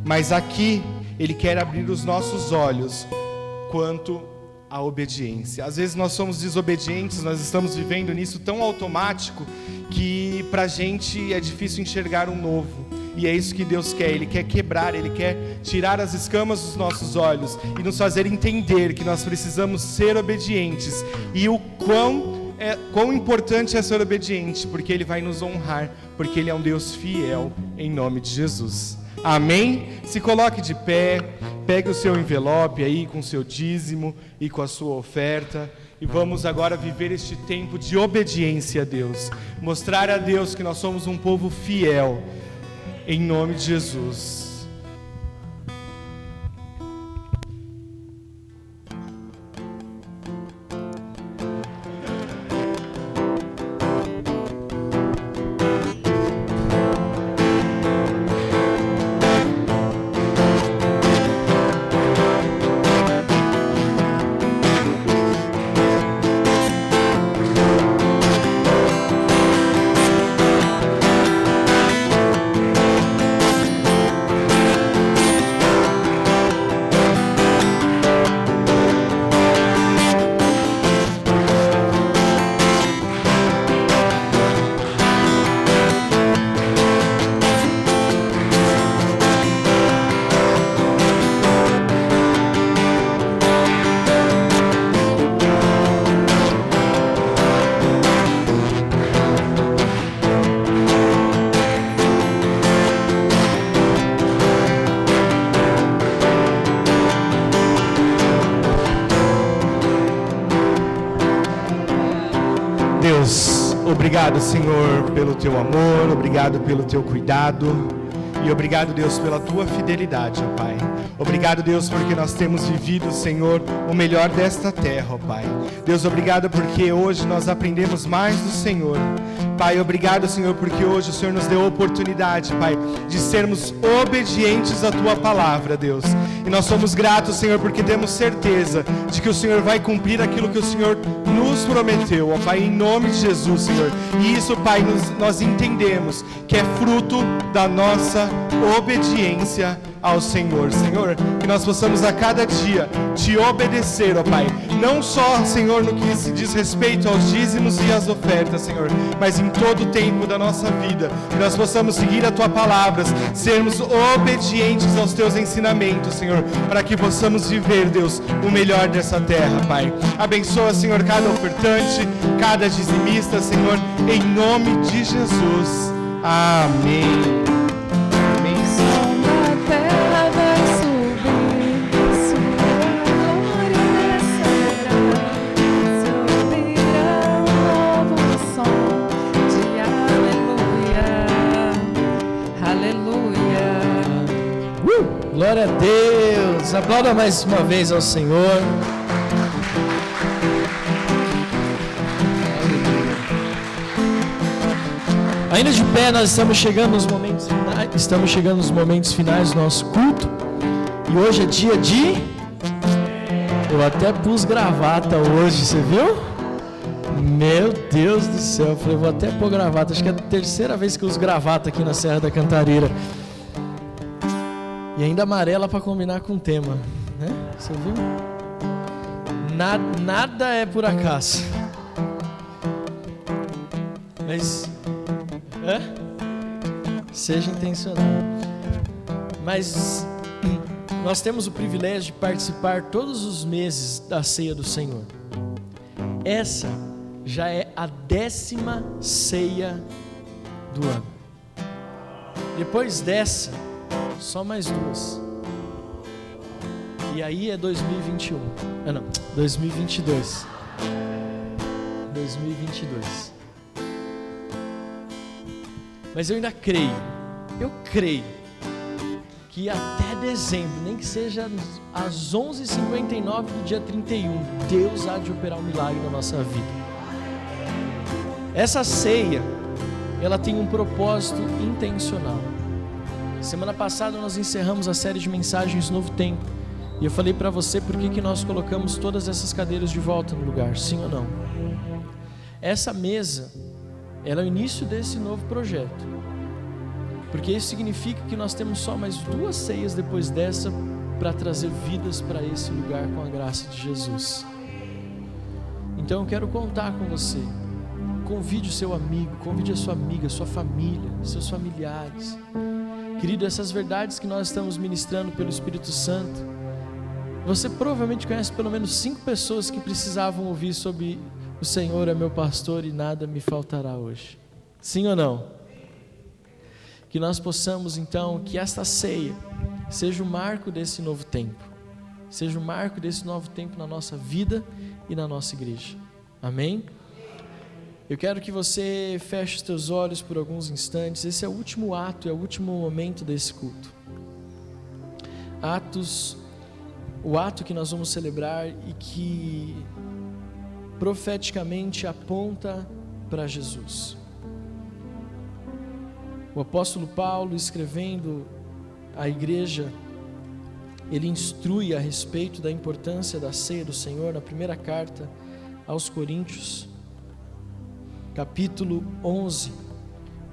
mas aqui Ele quer abrir os nossos olhos quanto à obediência. Às vezes nós somos desobedientes, nós estamos vivendo nisso tão automático que pra gente é difícil enxergar um novo. E é isso que Deus quer, Ele quer quebrar, Ele quer tirar as escamas dos nossos olhos e nos fazer entender que nós precisamos ser obedientes. E o quão importante é ser obediente, porque Ele vai nos honrar, porque Ele é um Deus fiel, em nome de Jesus. Amém? Se coloque de pé, pegue o seu envelope aí com o seu dízimo e com a sua oferta. E vamos agora viver este tempo de obediência a Deus. Mostrar a Deus que nós somos um povo fiel, em nome de Jesus. Obrigado, Senhor, pelo teu amor, obrigado pelo teu cuidado. E obrigado, Deus, pela tua fidelidade, ó Pai. Obrigado, Deus, porque nós temos vivido, Senhor, o melhor desta terra, ó Pai. Deus, obrigado porque hoje nós aprendemos mais do Senhor. Pai, obrigado, Senhor, porque hoje o Senhor nos deu a oportunidade, Pai, de sermos obedientes à tua palavra, Deus. E nós somos gratos, Senhor, porque temos certeza de que o Senhor vai cumprir aquilo que o Senhor nos prometeu, ó Pai, em nome de Jesus, Senhor. E isso, Pai, nós entendemos que é fruto da nossa obediência ao Senhor. Senhor, que nós possamos a cada dia te obedecer, ó Pai, não só, Senhor, no que se diz respeito aos dízimos e às ofertas, Senhor, mas em todo o tempo da nossa vida, que nós possamos seguir a tua palavra, sermos obedientes aos teus ensinamentos, Senhor, para que possamos viver, Deus, o melhor dessa terra, Pai. Abençoa, Senhor, cada ofertante, cada dizimista, Senhor, em nome de Jesus. Amém. Glória a Deus, aplauda mais uma vez ao Senhor. Ainda de pé, nós estamos chegando nos momentos finais do nosso culto. E hoje é dia de... Eu até pus gravata hoje, você viu? Meu Deus do céu, eu falei, vou até pôr gravata. Acho que é a terceira vez que eu uso gravata aqui na Serra da Cantareira. E ainda amarela para combinar com o tema, né? Você viu? Nada é por acaso. Mas seja intencional. Mas nós temos o privilégio de participar todos os meses da ceia do Senhor. Essa já é a 10ª ceia do ano. Depois dessa, só mais 2. E aí é 2021. 2022. 2022. Mas eu ainda creio. Eu creio que até dezembro, nem que seja às 11h59 do dia 31, Deus há de operar um milagre na nossa vida. Essa ceia, ela tem um propósito intencional. Semana passada nós encerramos a série de mensagens Novo Tempo. E eu falei para você por que nós colocamos todas essas cadeiras de volta no lugar, sim ou não? Essa mesa, ela é o início desse novo projeto. Porque isso significa que nós temos só mais 2 ceias depois dessa para trazer vidas para esse lugar com a graça de Jesus. Então eu quero contar com você. Convide o seu amigo, convide a sua amiga, sua família, seus familiares. Querido, essas verdades que nós estamos ministrando pelo Espírito Santo, você provavelmente conhece pelo menos 5 pessoas que precisavam ouvir sobre o Senhor é meu pastor e nada me faltará hoje. Sim ou não? Que nós possamos então, que esta ceia seja o marco desse novo tempo. Seja o marco desse novo tempo na nossa vida e na nossa igreja. Amém? Eu quero que você feche os teus olhos por alguns instantes. Esse é o último ato, é o último momento desse culto. O ato que nós vamos celebrar e que profeticamente aponta para Jesus. O apóstolo Paulo, escrevendo à igreja, ele instrui a respeito da importância da ceia do Senhor na primeira carta aos Coríntios, capítulo 11,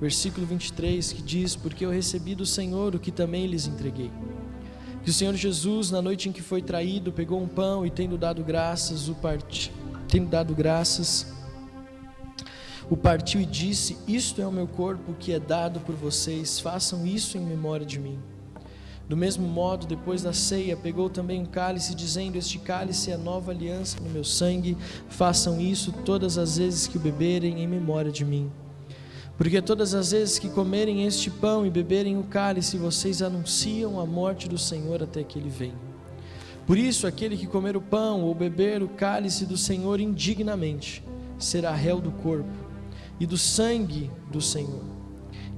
versículo 23, que diz: porque eu recebi do Senhor o que também lhes entreguei, que o Senhor Jesus, na noite em que foi traído, pegou um pão e tendo dado graças, o partiu e disse: isto é o meu corpo que é dado por vocês, façam isso em memória de mim. Do mesmo modo, depois da ceia, pegou também um cálice, dizendo: este cálice é a nova aliança no meu sangue, façam isso todas as vezes que o beberem em memória de mim. Porque todas as vezes que comerem este pão e beberem o cálice, vocês anunciam a morte do Senhor até que Ele venha. Por isso, aquele que comer o pão ou beber o cálice do Senhor indignamente, será réu do corpo e do sangue do Senhor.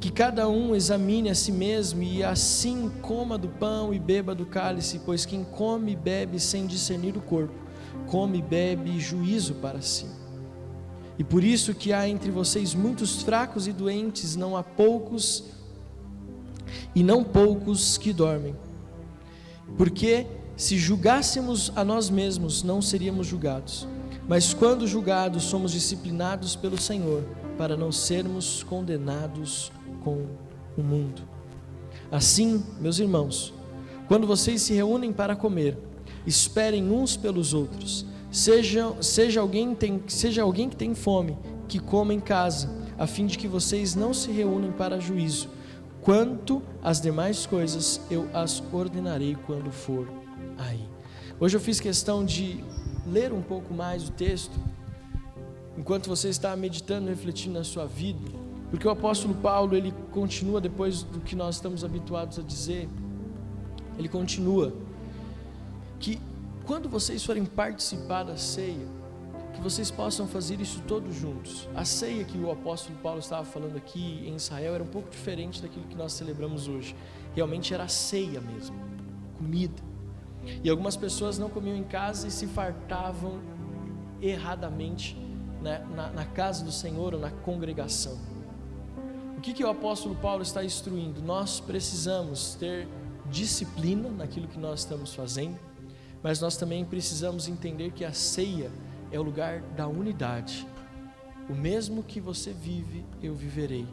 Que cada um examine a si mesmo e assim coma do pão e beba do cálice, pois quem come e bebe sem discernir o corpo, come e bebe juízo para si. E por isso que há entre vocês muitos fracos e doentes, não poucos que dormem. Porque se julgássemos a nós mesmos, não seríamos julgados. Mas quando julgados, somos disciplinados pelo Senhor, para não sermos condenados com o mundo. Assim, meus irmãos, quando vocês se reúnem para comer, esperem uns pelos outros. Seja alguém que tem fome, que coma em casa, a fim de que vocês não se reúnem para juízo. Quanto às demais coisas, eu as ordenarei quando for aí. Hoje eu fiz questão de ler um pouco mais o texto, enquanto você está meditando, refletindo na sua vida, porque o apóstolo Paulo, ele continua depois do que nós estamos habituados a dizer, ele continua, que quando vocês forem participar da ceia, que vocês possam fazer isso todos juntos. A ceia que o apóstolo Paulo estava falando aqui em Israel era um pouco diferente daquilo que nós celebramos hoje. Realmente era a ceia mesmo, comida. E algumas pessoas não comiam em casa e se fartavam erradamente, né, na casa do Senhor ou na congregação. O que o apóstolo Paulo está instruindo? Nós precisamos ter disciplina naquilo que nós estamos fazendo, mas nós também precisamos entender que a ceia é o lugar da unidade. O mesmo que você vive, eu viverei.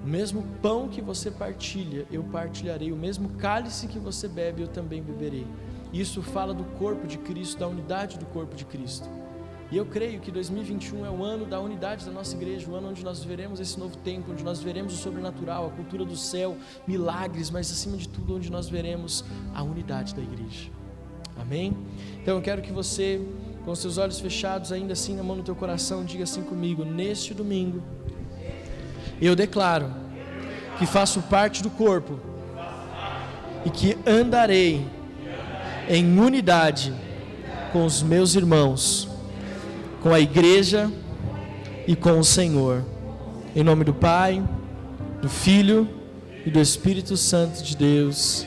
O mesmo pão que você partilha, eu partilharei. O mesmo cálice que você bebe, eu também beberei. Isso fala do corpo de Cristo, da unidade do corpo de Cristo. E eu creio que 2021 é o ano da unidade da nossa igreja, o ano onde nós veremos esse novo tempo, onde nós veremos o sobrenatural, a cultura do céu, milagres, mas acima de tudo, onde nós veremos a unidade da igreja. Amém? Então eu quero que você, com os seus olhos fechados, ainda assim na mão no teu coração, diga assim comigo: neste domingo, eu declaro que faço parte do corpo e que andarei em unidade com os meus irmãos, com a igreja e com o Senhor. Em nome do Pai, do Filho e do Espírito Santo de Deus.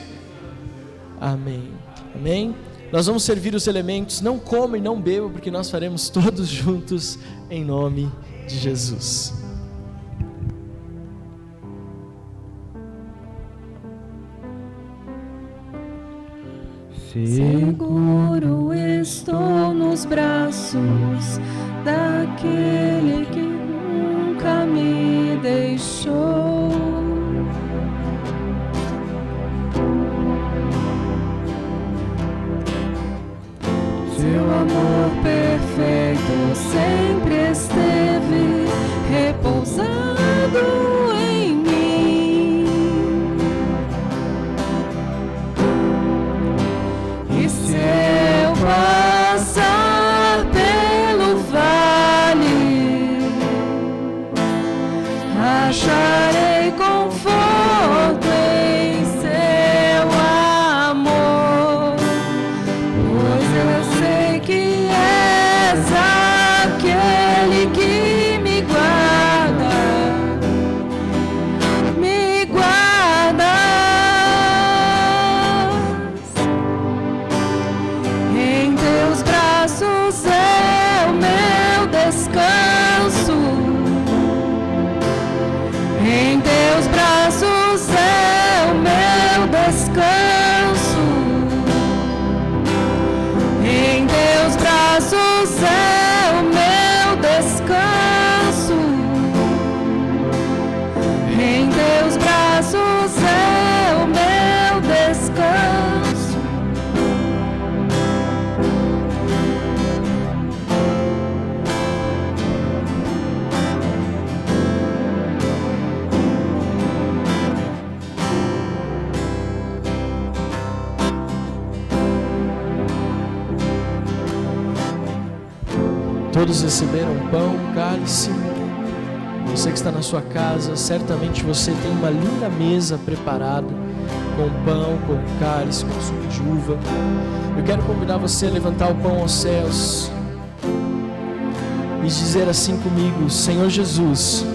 Amém. Amém? Nós vamos servir os elementos, não coma e não beba, porque nós faremos todos juntos em nome de Jesus. Seguro estou nos braços daquele que nunca me deixou. Seu amor perfeito sempre esteve repousado em mim. E se eu passar pelo vale, acharei conforto em seu amor, pois eu sei que és aquele que me guarda, me guardas. Em teus braços é o meu descanso, em teus braços é o meu descanso, em teus braços é o meu descanso, em teus braços é o meu descanso. Todos receberam pão, cálice. Você que está na sua casa, certamente você tem uma linda mesa preparada, com pão, com cálice, com suco de uva. Eu quero convidar você a levantar o pão aos céus e dizer assim comigo: Senhor Jesus,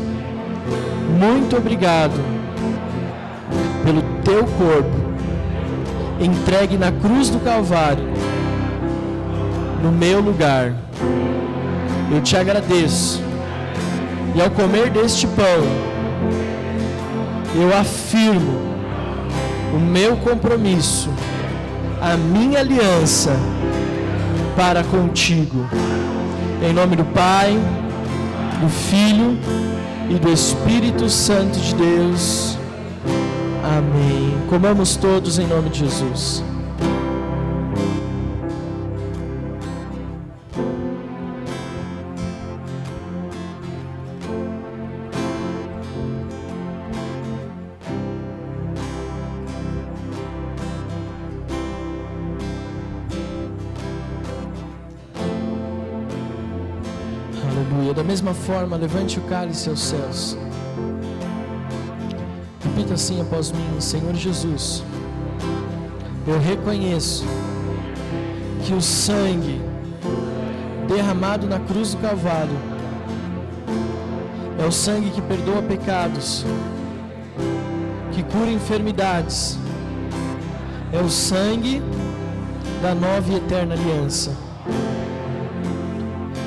muito obrigado pelo teu corpo entregue na cruz do Calvário, no meu lugar. Eu te agradeço. E ao comer deste pão, eu afirmo o meu compromisso, a minha aliança para contigo. Em nome do Pai, do Filho e do Espírito Santo de Deus. Amém. Comamos todos em nome de Jesus. Aleluia. Da mesma forma, levante o cálice aos céus. Repita assim após mim: Senhor Jesus, eu reconheço que o sangue derramado na cruz do Calvário é o sangue que perdoa pecados, que cura enfermidades, é o sangue da nova e eterna aliança.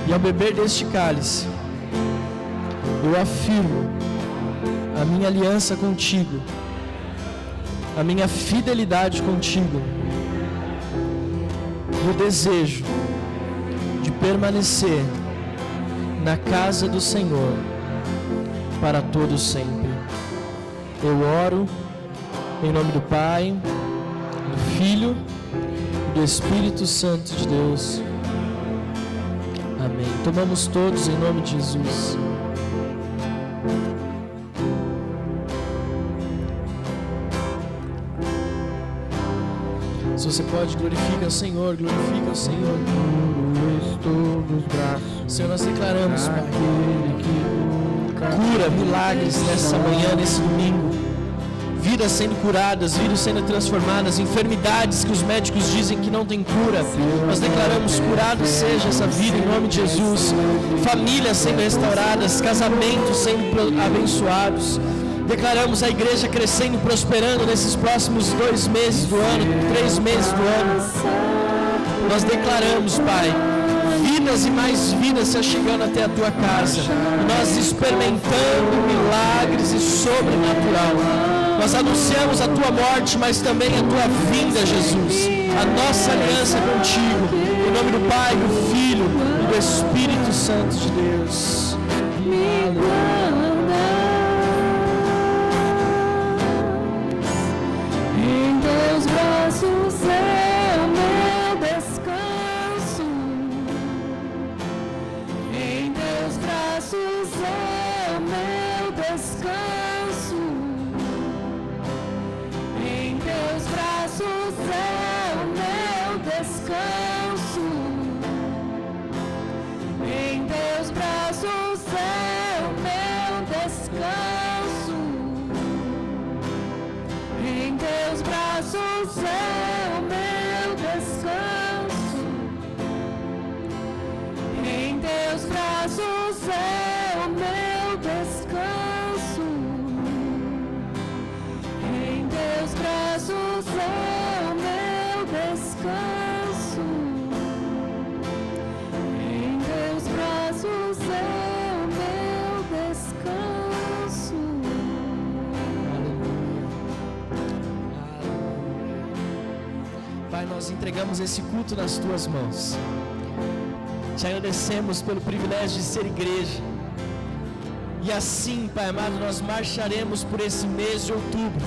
E ao beber deste cálice, eu afirmo a minha aliança contigo, a minha fidelidade contigo, e o desejo de permanecer na casa do Senhor para todo sempre. Eu oro em nome do Pai, do Filho e do Espírito Santo de Deus. Amém. Tomamos todos em nome de Jesus. Se você pode, glorifica o Senhor, glorifica o Senhor. Estou nos braços. Senhor, nós declaramos, Pai, cura, milagres nessa manhã, nesse domingo. Vidas sendo curadas, vidas sendo transformadas, enfermidades que os médicos dizem que não tem cura. Nós declaramos: curado seja essa vida em nome de Jesus. Famílias sendo restauradas, casamentos sendo abençoados. Declaramos a igreja crescendo e prosperando nesses próximos 2 meses do ano, 3 meses do ano. Nós declaramos, Pai, vidas e mais vidas se chegando até a tua casa. Nós experimentando milagres e sobrenatural. Nós anunciamos a tua morte, mas também a tua vinda, Jesus. A nossa aliança contigo. Em nome do Pai, do Filho e do Espírito Santo de Deus. Em teus braços é o meu descanso. Em teus braços é o meu descanso. Em teus braços é o meu descanso. Em teus braços é o meu descanso. Em teus braços é o meu descanso. Em teus braços é o meu descanso. Em teus braços é o meu descanso. Em teus braços é o meu descanso. Pai, nós entregamos esse culto nas tuas mãos. Te agradecemos pelo privilégio de ser igreja. E assim, Pai amado, nós marcharemos por esse mês de outubro,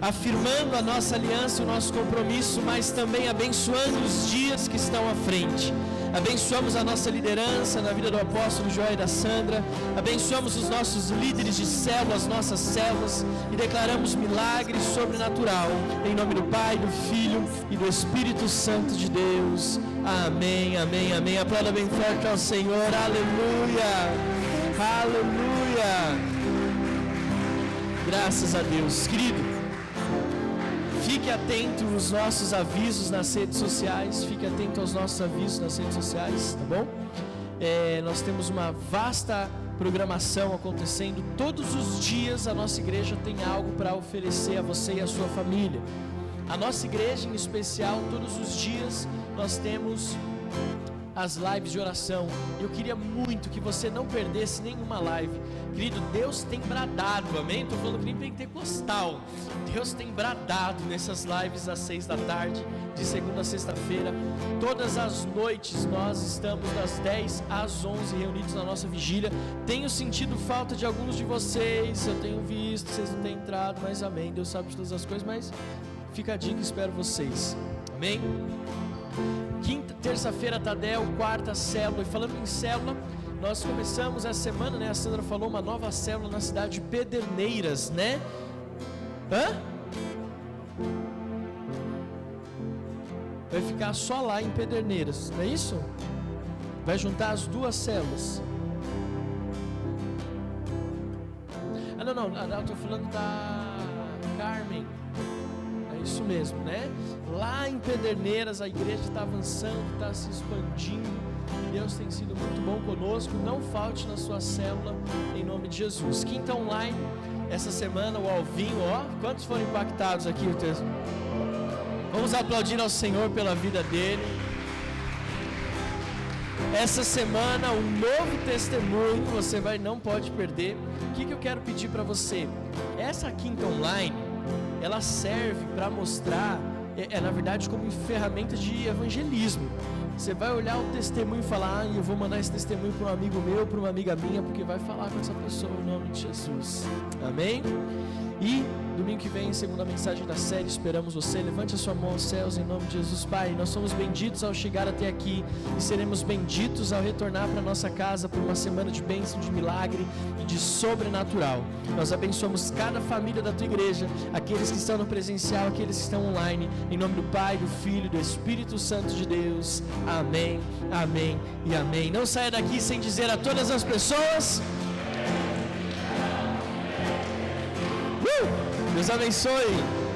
afirmando a nossa aliança e o nosso compromisso, mas também abençoando os dias que estão à frente. Abençoamos a nossa liderança na vida do apóstolo Joel e da Sandra. Abençoamos os nossos líderes de célula, as nossas células, e declaramos milagres sobrenatural. Em nome do Pai, do Filho e do Espírito Santo de Deus. Amém, amém, amém. Aplauda bem forte ao Senhor. Aleluia, aleluia. Graças a Deus. Querido, fique atento aos nossos avisos nas redes sociais. Fique atento aos nossos avisos nas redes sociais, tá bom? Nós temos uma vasta programação acontecendo. Todos os dias a nossa igreja tem algo para oferecer a você e a sua família. A nossa igreja em especial, todos os dias nós temos as lives de oração. Eu queria muito que você não perdesse nenhuma live. Querido, Deus tem bradado, amém? Estou falando que nem pentecostal. Deus tem bradado nessas lives às 6 da tarde, de segunda a sexta-feira. Todas as noites nós estamos das 10 às 11 reunidos na nossa vigília. Tenho sentido falta de alguns de vocês, eu tenho visto, vocês não têm entrado, mas amém. Deus sabe de todas as coisas, mas fica a dica, espero vocês. Amém? Quinta, terça-feira, Tadel, quarta, célula. E falando em célula, nós começamos essa semana, né? A Sandra falou, uma nova célula na cidade de Pederneiras, né? Vai ficar só lá em Pederneiras, não é isso? Vai juntar as duas células. Não, eu tô falando da Carmen. É isso mesmo, né? Lá em Pederneiras a igreja está avançando, está se expandindo. E Deus tem sido muito bom conosco. Não falte na sua célula, em nome de Jesus. Quinta online, essa semana o Alvinho, ó. Quantos foram impactados aqui? O texto? Vamos aplaudir ao Senhor pela vida dele. Essa semana um novo testemunho, você não pode perder. O que eu quero pedir para você? Essa quinta online, ela serve para mostrar, na verdade como ferramenta de evangelismo. Você vai olhar o testemunho e falar, eu vou mandar esse testemunho para um amigo meu, para uma amiga minha, porque vai falar com essa pessoa em nome de Jesus. Amém? E domingo que vem, segunda mensagem da série, esperamos você. Levante a sua mão aos céus em nome de Jesus. Pai, nós somos benditos ao chegar até aqui e seremos benditos ao retornar para nossa casa por uma semana de bênção, de milagre e de sobrenatural. Nós abençoamos cada família da tua igreja, aqueles que estão no presencial, aqueles que estão online, em nome do Pai, do Filho e do Espírito Santo de Deus. Amém, amém e amém. Não saia daqui sem dizer a todas as pessoas: Deus abençoe.